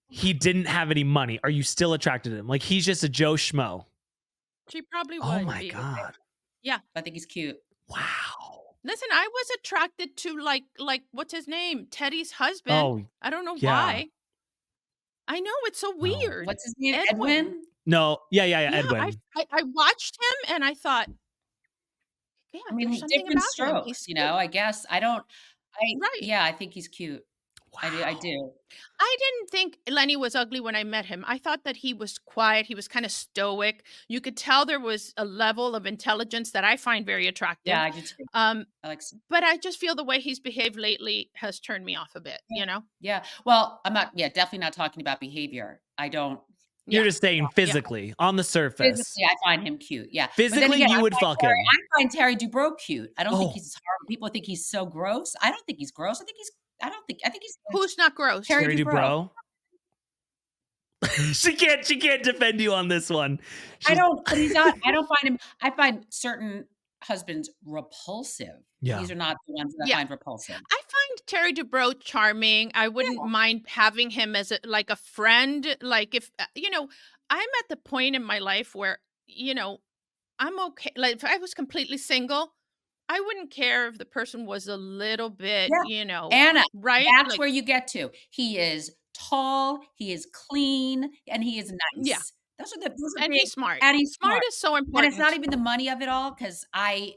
he didn't have any money? Are you still attracted to him? Like he's just a Joe Schmo? She probably would. Oh my God. Yeah. I think he's cute. Wow. Listen, I was attracted to like what's his name? Teddy's husband. Oh, I don't know why. I know, it's so weird. What's his name? Edwin? No. Yeah, Edwin. I watched him and I thought, I mean, different strokes, I guess. Right. Yeah, I think he's cute. Wow. I do. I didn't think Lenny was ugly when I met him. I thought that he was quiet. He was kind of stoic. You could tell there was a level of intelligence that I find very attractive. Yeah, I do too. But I just feel the way he's behaved lately has turned me off a bit, Yeah. Well, I'm not, definitely not talking about behavior. I don't. You're just saying physically, on the surface. Physically, I find him cute. Yeah. Physically, you would fuck him. I find Terry Dubrow cute. I don't think he's horrible. People think he's so gross. I don't think he's gross. I think he's who's not gross? Terry Dubrow. She can't defend you on this one. I don't find him. I find certain husbands repulsive. Yeah. These are not the ones that I find repulsive. I find Terry Dubrow charming. I wouldn't mind having him as a friend. Like if I'm at the point in my life where I'm okay. Like if I was completely single, I wouldn't care if the person was a little bit, Anna, right? that's where you get to. He is tall, he is clean, and he is Yeah. nice. Those are And big, he's smart. and he's Smart is so And it's not important. even the money of it all, because I'm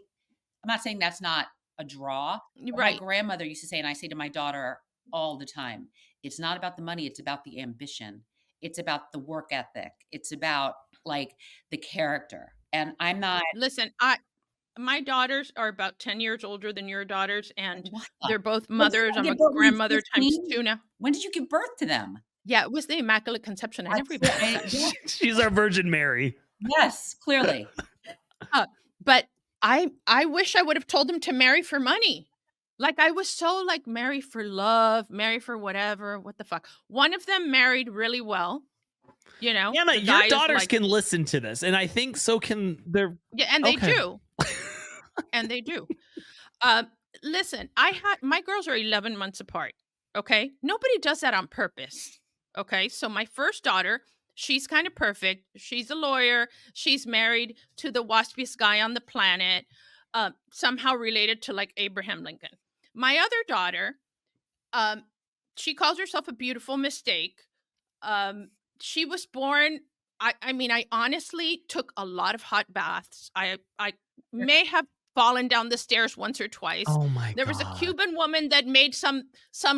not saying that's not a draw. But my Right. grandmother used to say, and I say to my daughter all the time, it's not about the money, it's about the ambition. It's about the work ethic. It's about like the character. And I'm not. Listen, my daughters are about 10 years older than your daughters, and What? they're both When did you mothers. I'm a give birth? When you were grandmother times 15? 2 now. When did you give birth to them? Yeah, it was the Immaculate Conception. I never even said that. Yeah. She's our Virgin Mary. Yes, clearly. But I wish I would have told them to marry for money. Like, I was so like, marry for love, marry for whatever. What the fuck? One of them married really well. Anna, the your guy is daughters like, can listen to this, and I think so can their. yeah, and they Okay. do. And they do. Listen, my girls are 11 months apart. Okay. Nobody does that on purpose. Okay. So my first daughter, she's kind of perfect. She's a lawyer. She's married to the waspiest guy on the planet, somehow related to like Abraham Lincoln. My other daughter, she calls herself a beautiful mistake. She was born. I mean, I honestly took a lot of hot baths. I may have fallen down the stairs once or twice. Oh my God. There was a Cuban woman that made some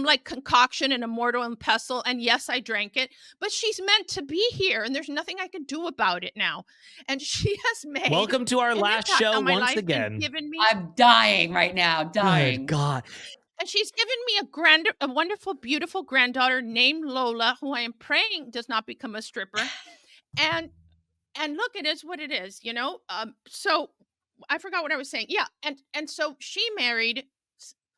like concoction in a mortar and pestle, and yes, I drank it. But she's meant to be here, and there's nothing I can do about it now. And she has made. Welcome to our last show once life again. Given me, I'm dying right now, dying. Good God. And she's given me a wonderful, beautiful granddaughter named Lola, who I am praying does not become a stripper. And look, it is what it is, So I forgot what I was saying. Yeah, and so she married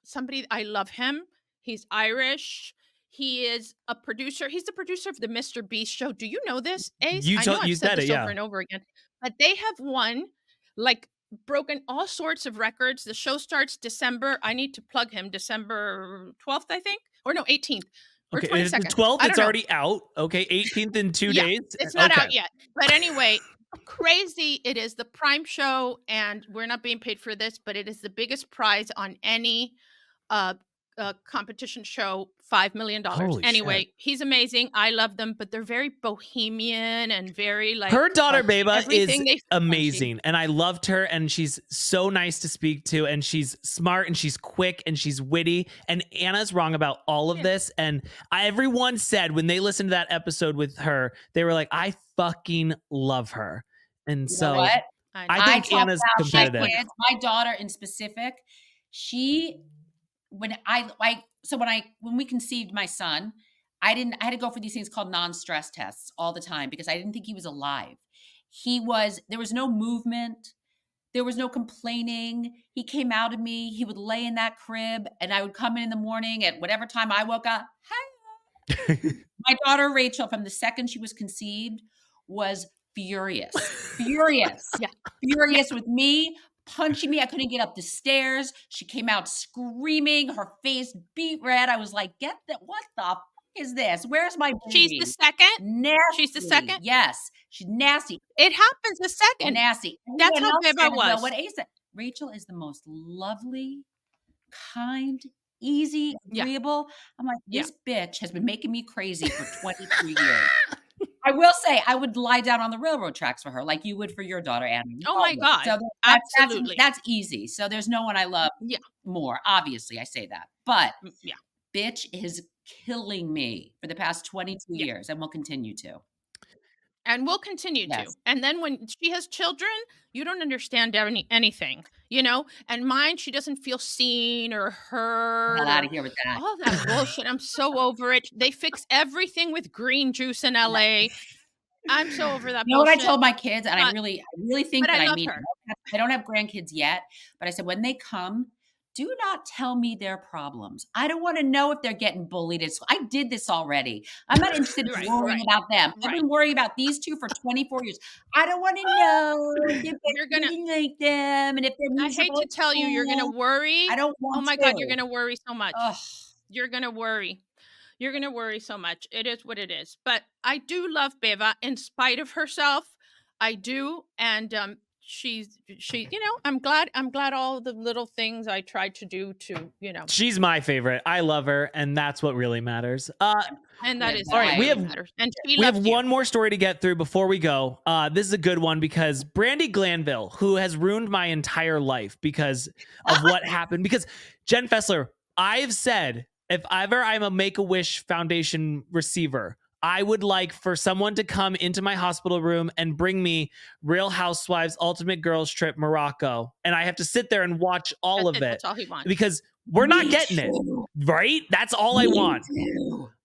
somebody. I love him. He's Irish. He is a producer. He's the producer of the Mr. Beast show. Do you know this, Ace? I know I've said this over and over again, but they have won, like, broken all sorts of records. The show starts December. I need to plug him. December 12th, I think, or no, 18th. Or Okay, 22nd. the 12th, it's already out. Okay, 18th in 2 days. It's not out yet. But anyway, crazy. It is the prime show, and we're not being paid for this, but it is the biggest prize on any competition show, $5 million. Anyway, shit. He's amazing. I love them, but they're very bohemian and very like. Her daughter, Beba, is amazing. Fancy. And I loved her, and she's so nice to speak to, and she's smart, and she's quick, and she's witty. And Anna's wrong about all of this. And everyone said when they listened to that episode with her, they were like, I fucking love her. And so what? I think Anna's competitive. My daughter in specific, when we conceived my son, I had to go for these things called non-stress tests all the time because I didn't think he was alive. There was no movement. There was no complaining. He came out of me. He would lay in that crib, and I would come in the morning at whatever time I woke up. Hey. My daughter, Rachel, from the second she was conceived, was furious. Furious with me, punching me. I couldn't get up the stairs. She came out screaming, her face beat red. I was like, what the fuck is this? Where's my baby? She's the second? Nasty. She's the second? Yes. She's nasty. It happens the second. Nasty. That's how Beba was. What Ace said. Rachel is the most lovely, kind, easy, agreeable. I'm like, this bitch has been making me crazy for 23 years. I will say I would lie down on the railroad tracks for her like you would for your daughter, Anna. Oh my God. So absolutely. That's easy. So there's no one I love more. Obviously, I say that. But bitch is killing me for the past 22 years and will continue to. And we'll continue to. And then when she has children, you don't understand anything, And mine, she doesn't feel seen or heard. Get out of here with that. All that bullshit. I'm so over it. They fix everything with green juice in LA. I'm so over that bullshit. You know what I told my kids? And I really think that I mean, her. I don't have grandkids yet, but I said, when they come, do not tell me their problems. I don't want to know if they're getting bullied. I did this already. I'm not interested in worrying about them. I've been worrying about these two for 24 years. I don't want to know if they're getting like them and if they're. I hate to tell you, you're gonna worry. I don't want. Oh my God, you're gonna worry so much. Ugh. You're gonna worry. You're gonna worry so much. It is what it is. But I do love Beba in spite of herself. I do, and she, I'm glad all the little things I tried to do to, She's my favorite. I love her, and that's what really matters. And that is all right. We have matters. And we have one more story to get through before we go. This is a good one because Brandy Glanville, who has ruined my entire life because of what happened. Because Jen Fessler, I've said if ever I'm a Make-A-Wish Foundation receiver, I would like for someone to come into my hospital room and bring me Real Housewives Ultimate Girls Trip Morocco, and I have to sit there and watch all of it. That's all he wants. Because we're not getting it, right? That's all I want.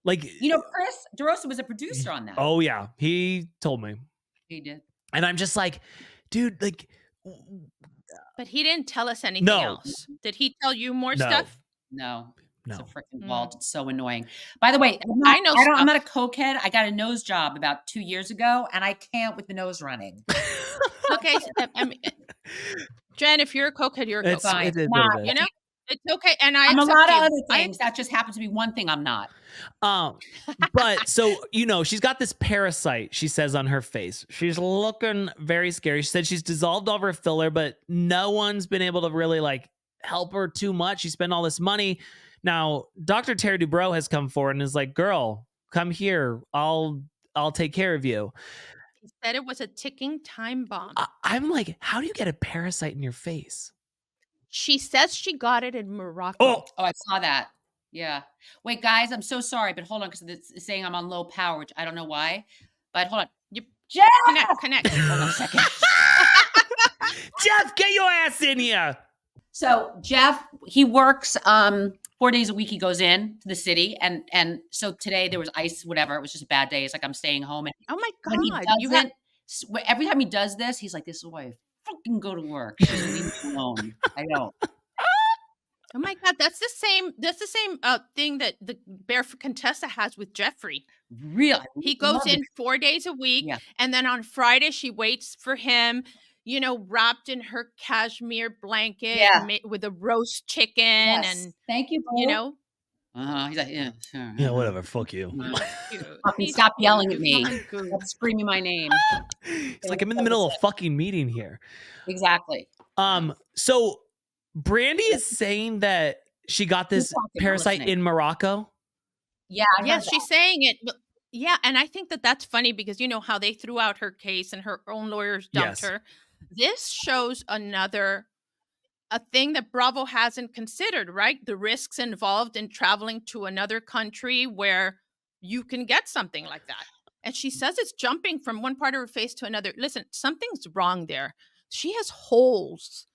Like, Chris DeRosa was a producer on that. Oh yeah, he told me. He did. And I'm just like, dude, like. But he didn't tell us anything else. Did he tell you more stuff? No. It's a freaking vault. It's so annoying. By the way, I'm not a cokehead. I got a nose job about 2 years ago, and I can't with the nose running. Okay, Jen, if you're a cokehead, you're a cokehead. It's okay. And I'm a lot of other things. That just happens to be one thing I'm not. But so, she's got this parasite, she says on her face. She's looking very scary. She said she's dissolved all of her filler, but no one's been able to really help her too much. She spent all this money. Now, Dr. Terry Dubrow has come forward and is like, girl, come here. I'll take care of you. He said it was a ticking time bomb. I'm like, how do you get a parasite in your face? She says she got it in Morocco. Oh, I saw that. Yeah. Wait, guys, I'm so sorry, but hold on, because it's saying I'm on low power, which I don't know why. But hold on. Jeff! Connect. Hold on a second. Jeff, get your ass in here. So Jeff, he works 4 days a week. He goes in to the city, and so today there was ice, whatever. It was just a bad day. It's like I'm staying home. And oh my God! Every time he does this, he's like, "This is why I fucking go to work. She doesn't leave me alone." I don't. Oh my God, that's the same thing that the Barefoot Contessa has with Jeffrey. Really? He goes in 4 days a week, and then on Friday she waits for him, wrapped in her cashmere blanket with a roast chicken. Yes. And thank you, He's like, yeah, whatever. Fuck you. Stop yelling at me. Stop screaming my name. It's like I'm in the middle of a fucking meeting here. Exactly. So Brandy is saying that she got this parasite in Morocco. Yeah. Yes, she's saying it. Yeah, and I think that's funny because you know how they threw out her case and her own lawyers dumped her. This shows a thing that Bravo hasn't considered, right? The risks involved in traveling to another country where you can get something like that. And she says it's jumping from one part of her face to another. Listen, something's wrong there. She has holes.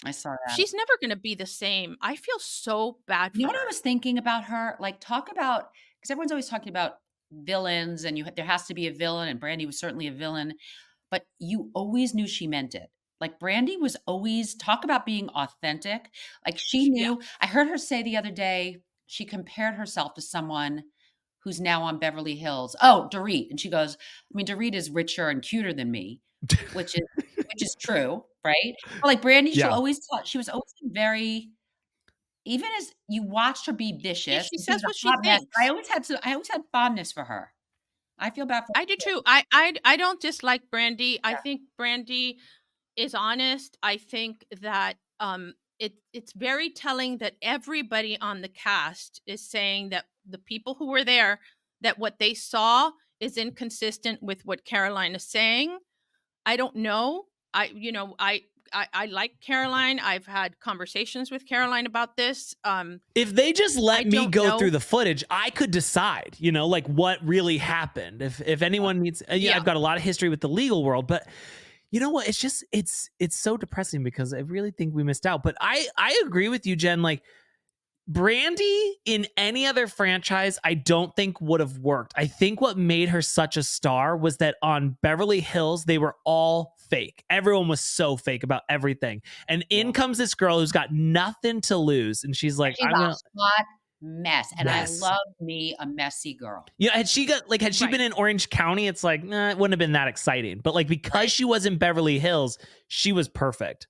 I saw that. She's never going to be the same. I feel so bad for her. What I was thinking about her? Talk about, because everyone's always talking about villains and there has to be a villain, and Brandy was certainly a villain, but you always knew she meant it. Brandy was always, talk about being authentic. She knew. Yeah. I heard her say the other day, she compared herself to someone who's now on Beverly Hills. Oh, Dorit. And she goes, Dorit is richer and cuter than me, which is true, right? But Brandy, she always thought she was always very, even as you watched her be vicious. She says what she thinks. I always had fondness for her. I feel bad for her. I do too. I don't dislike Brandy. Yeah. I think Brandy is honest. I think that it's very telling that everybody on the cast is saying that the people who were there, that what they saw is inconsistent with what Caroline is saying. I don't know. I like Caroline. I've had conversations with Caroline about this. If they just let me go through the footage, I could decide, what really happened. If anyone needs, I've got a lot of history with the legal world, but you know what? It's just, it's so depressing because I really think we missed out. But I agree with you, Jen. Brandy in any other franchise, I don't think would have worked. I think what made her such a star was that on Beverly Hills, they were all fake. Everyone was so fake about everything. And in comes this girl who's got nothing to lose. And she's like, I'm a hot mess. And I love me a messy girl. Yeah. Had she been in Orange County, it's like, it wouldn't have been that exciting. But because she was in Beverly Hills, she was perfect.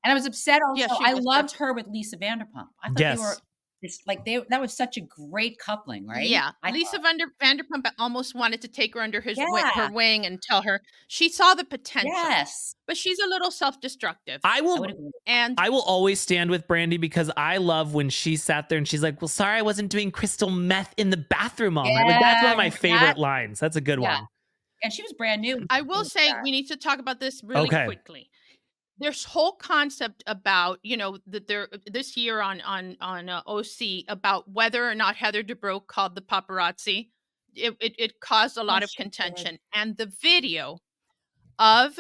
And I was upset also. I loved her with Lisa Vanderpump. I thought they were that was such a great coupling, right? Yeah. Lisa Vanderpump almost wanted to take her under her wing and tell her she saw the potential. Yes. But she's a little self-destructive. I will always stand with Brandy because I love when she sat there and she's like, well, sorry, I wasn't doing crystal meth in the bathroom all night. Like, that's one of my favorite lines. That's a good one. And she was brand new. I will say we need to talk about this really quickly. There's whole concept about, that there this year on OC about whether or not Heather Dubrow called the paparazzi. It caused a lot of contention. And the video of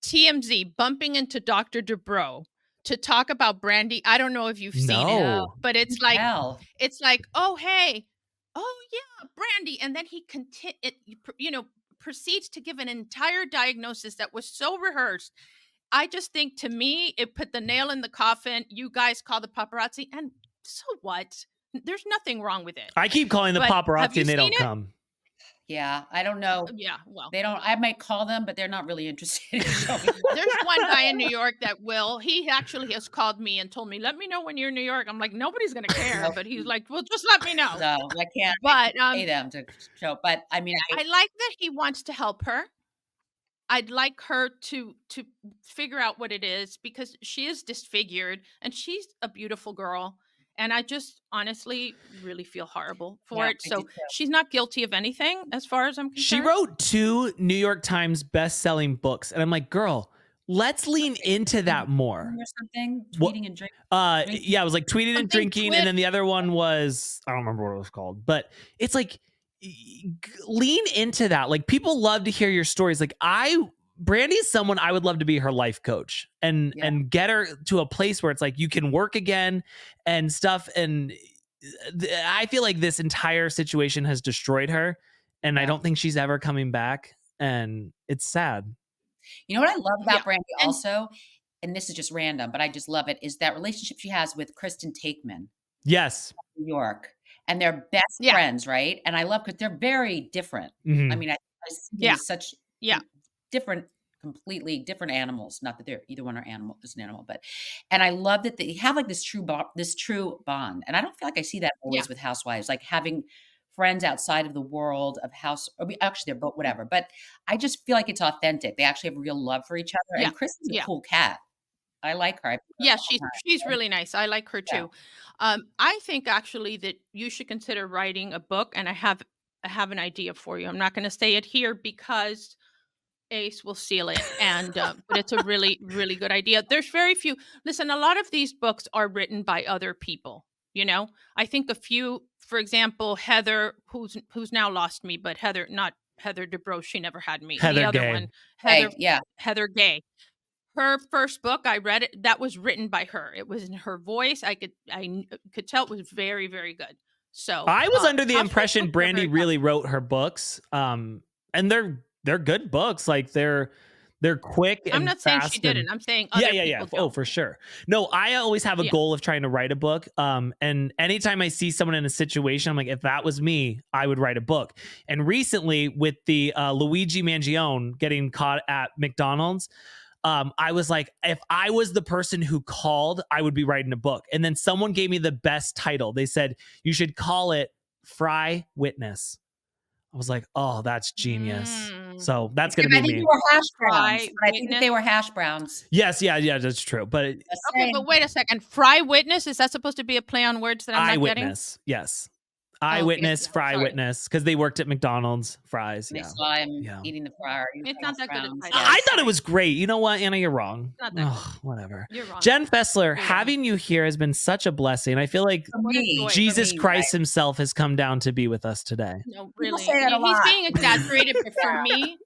TMZ bumping into Dr. Dubrow to talk about Brandy, I don't know if you've seen it, but it's like, oh, hey, oh yeah, Brandy. And then he proceeds to give an entire diagnosis that was so rehearsed. I just think, to me, it put the nail in the coffin. You guys call the paparazzi, and so what? There's nothing wrong with it. I keep calling the paparazzi and they don't come. Yeah, I don't know. Yeah, well, they don't. I might call them, but they're not really interested in showing. There's one guy in New York that will. He actually has called me and told me, "Let me know when you're in New York." I'm like, nobody's gonna care, but he's like, "Well, just let me know." No, I can't. But pay them to show. But I mean, I like that he wants to help her. I'd like her to figure out what it is, because she is disfigured and she's a beautiful girl. And I just honestly really feel horrible for it. So she's not guilty of anything as far as I'm concerned. She wrote 2 New York Times best-selling books. And I'm like, girl, let's lean into that more. Or something, tweeting and drinking. Yeah, it was like tweeting and drinking. And then the other one was, I don't remember what it was called. But it's like, lean into that. Like, people love to hear your stories. Like, Brandy is someone I would love to be her life coach and get her to a place where it's like you can work again and stuff. And I feel like this entire situation has destroyed her, and I don't think she's ever coming back. And it's sad. You know what I love about Brandy also, and this is just random, but I just love it, is that relationship she has with Kristen Takeman. Yes. New York. And they're best friends, right? And I love, because they're very different. I mean, I see such different, completely different animals. Not that they're either one are animal, is an animal, but, and I love that they have like this true bond. And I don't feel like I see that always with housewives, like having friends outside of the world of actually they're both whatever, but I just feel like it's authentic. They actually have real love for each other. And Kristen's a cool cat. I like her. Yeah, she's really nice. I like her too. I think actually that you should consider writing a book, and I have an idea for you. I'm not going to say it here because Ace will steal it, and but it's a really, really good idea. There's very few. Listen, a lot of these books are written by other people. I think a few, for example, Heather, who's now lost me, but not Heather Dubrow. She never had me. Heather the other Gay. one, Heather Gay. Her first book, I read it. That was written by her. It was in her voice. I could tell it was very, very good. So I was under the impression Brandy really wrote her books, and they're good books. Like they're quick. And I'm not saying she didn't. I'm saying other people don't. Oh, for sure. No, I always have a goal of trying to write a book. And anytime I see someone in a situation, I'm like, if that was me, I would write a book. And recently, with the Luigi Mangione getting caught at McDonald's, I was like, if I was the person who called, I would be writing a book. And then someone gave me the best title. They said, you should call it Fry Witness. I was like, oh, that's genius. So that's going to be me. I think they were hash browns. I think they were hash browns. Yes. Yeah, that's true. But but wait a second. Fry Witness, is that supposed to be a play on words that I'm not getting? Eyewitness. Yes. Eyewitness, Fry Witness, because they worked at McDonald's. Fries. They saw him eating the fryer. It's not that good a title. I thought it was great. You know what, Anna? You're wrong. Not that whatever. You're wrong. Jen Fessler, having you here has been such a blessing. I feel like Jesus Christ himself has come down to be with us today. No, really. He's being exaggerated, but for me,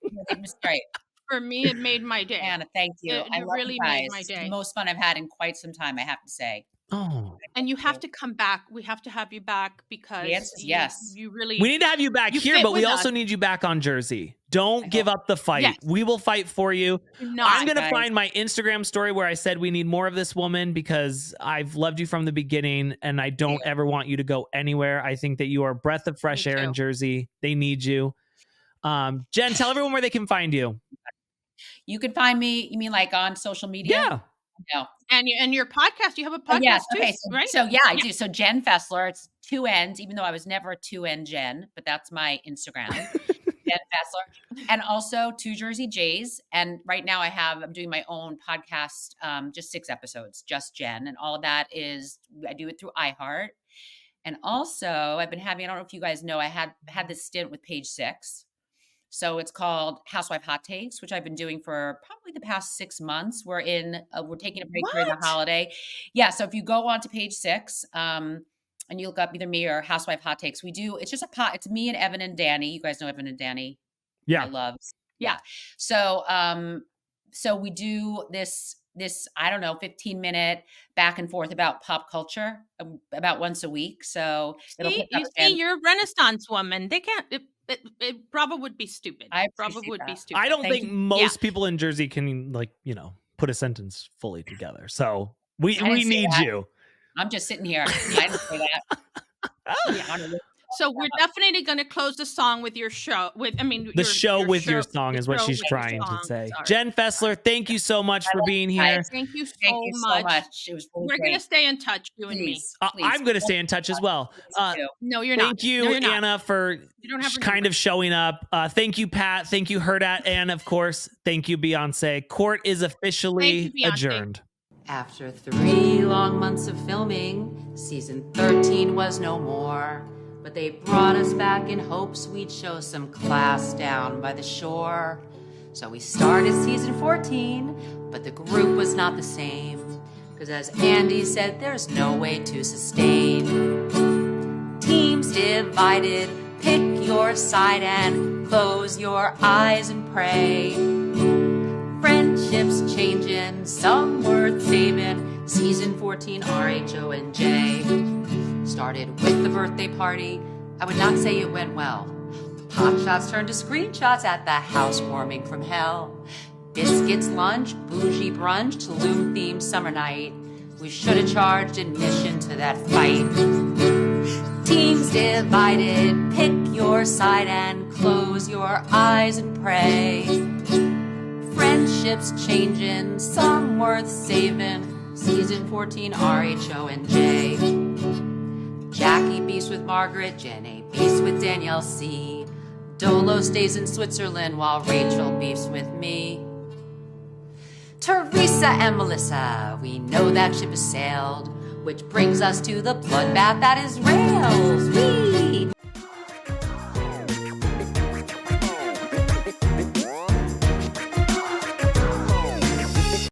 for me, it made my day. Anna, thank you. It really made my day. It's the most fun I've had in quite some time, I have to say. Oh, and you have to come back. We have to have you back because you really. We need to have you back here, but we also need you back on Jersey. Don't give up the fight. Yes. We will fight for you. I'm going to guys. find my Instagram story where I said we need more of this woman because I've loved you from the beginning and I don't ever want you to go anywhere. I think that you are a breath of fresh air in Jersey. They need you. Jen, tell everyone where they can find you. You can find me, you mean like on social media? Yeah. No. And your podcast, you have a podcast yes. too, Okay. right? So yeah, I do. So Jen Fessler, it's 2 N's, even though I was never a 2N Jen, but that's my Instagram. Jen Fessler. And also 2 Jersey Jays. And right now I'm doing my own podcast, just 6 episodes, just Jen. And all of that I do it through iHeart. And also I've been having, I don't know if you guys know, I had this stint with Page 6. So it's called Housewife Hot Takes, which I've been doing for probably the past 6 months. We're taking a break during the holiday. Yeah. So if you go on to Page 6, and you look up either me or Housewife Hot Takes, it's me and Evan and Danny. You guys know Evan and Danny. Yeah. I love. Yeah. So, so we do this, I don't know, 15-minute back and forth about pop culture about once a week. So you're a Renaissance woman. They can't, it probably would be stupid. I don't think most people in Jersey can put a sentence fully together. So we need you. I'm just sitting here. I didn't say that. So we're definitely going to close the song with your show. Your song is what she's trying to say. Sorry. Jen Fessler, thank you so much for being here. Thank you so much. It was really We're going to stay in touch, you and me. I'm going to stay in touch as well. No, you're not. Thank you, Anna, for kind of showing up. Thank you, Pat. Thank you, Hurrdat. And of course, thank you, Beyonce. Court is officially adjourned. After 3 long months of filming, season 13 was no more. But they brought us back in hopes we'd show some class down by the shore. So we started season 14, but the group was not the same. Because as Andy said, there's no way to sustain. Teams divided, pick your side and close your eyes and pray. Friendships changing, some worth saving. Season 14, RHONJ. Started with the birthday party. I would not say it went well. Pot shots turned to screenshots at the housewarming from hell. Biscuits lunch, bougie brunch, Tulum-themed summer night. We should have charged admission to that fight. Teams divided, pick your side and close your eyes and pray. Friendships changing, some worth saving. Season 14, RHONJ. Jackie beefs with Margaret, Jenny beefs with Danielle C. Dolo stays in Switzerland while Rachel beefs with me. Teresa and Melissa, we know that ship has sailed, which brings us to the bloodbath that is Rails.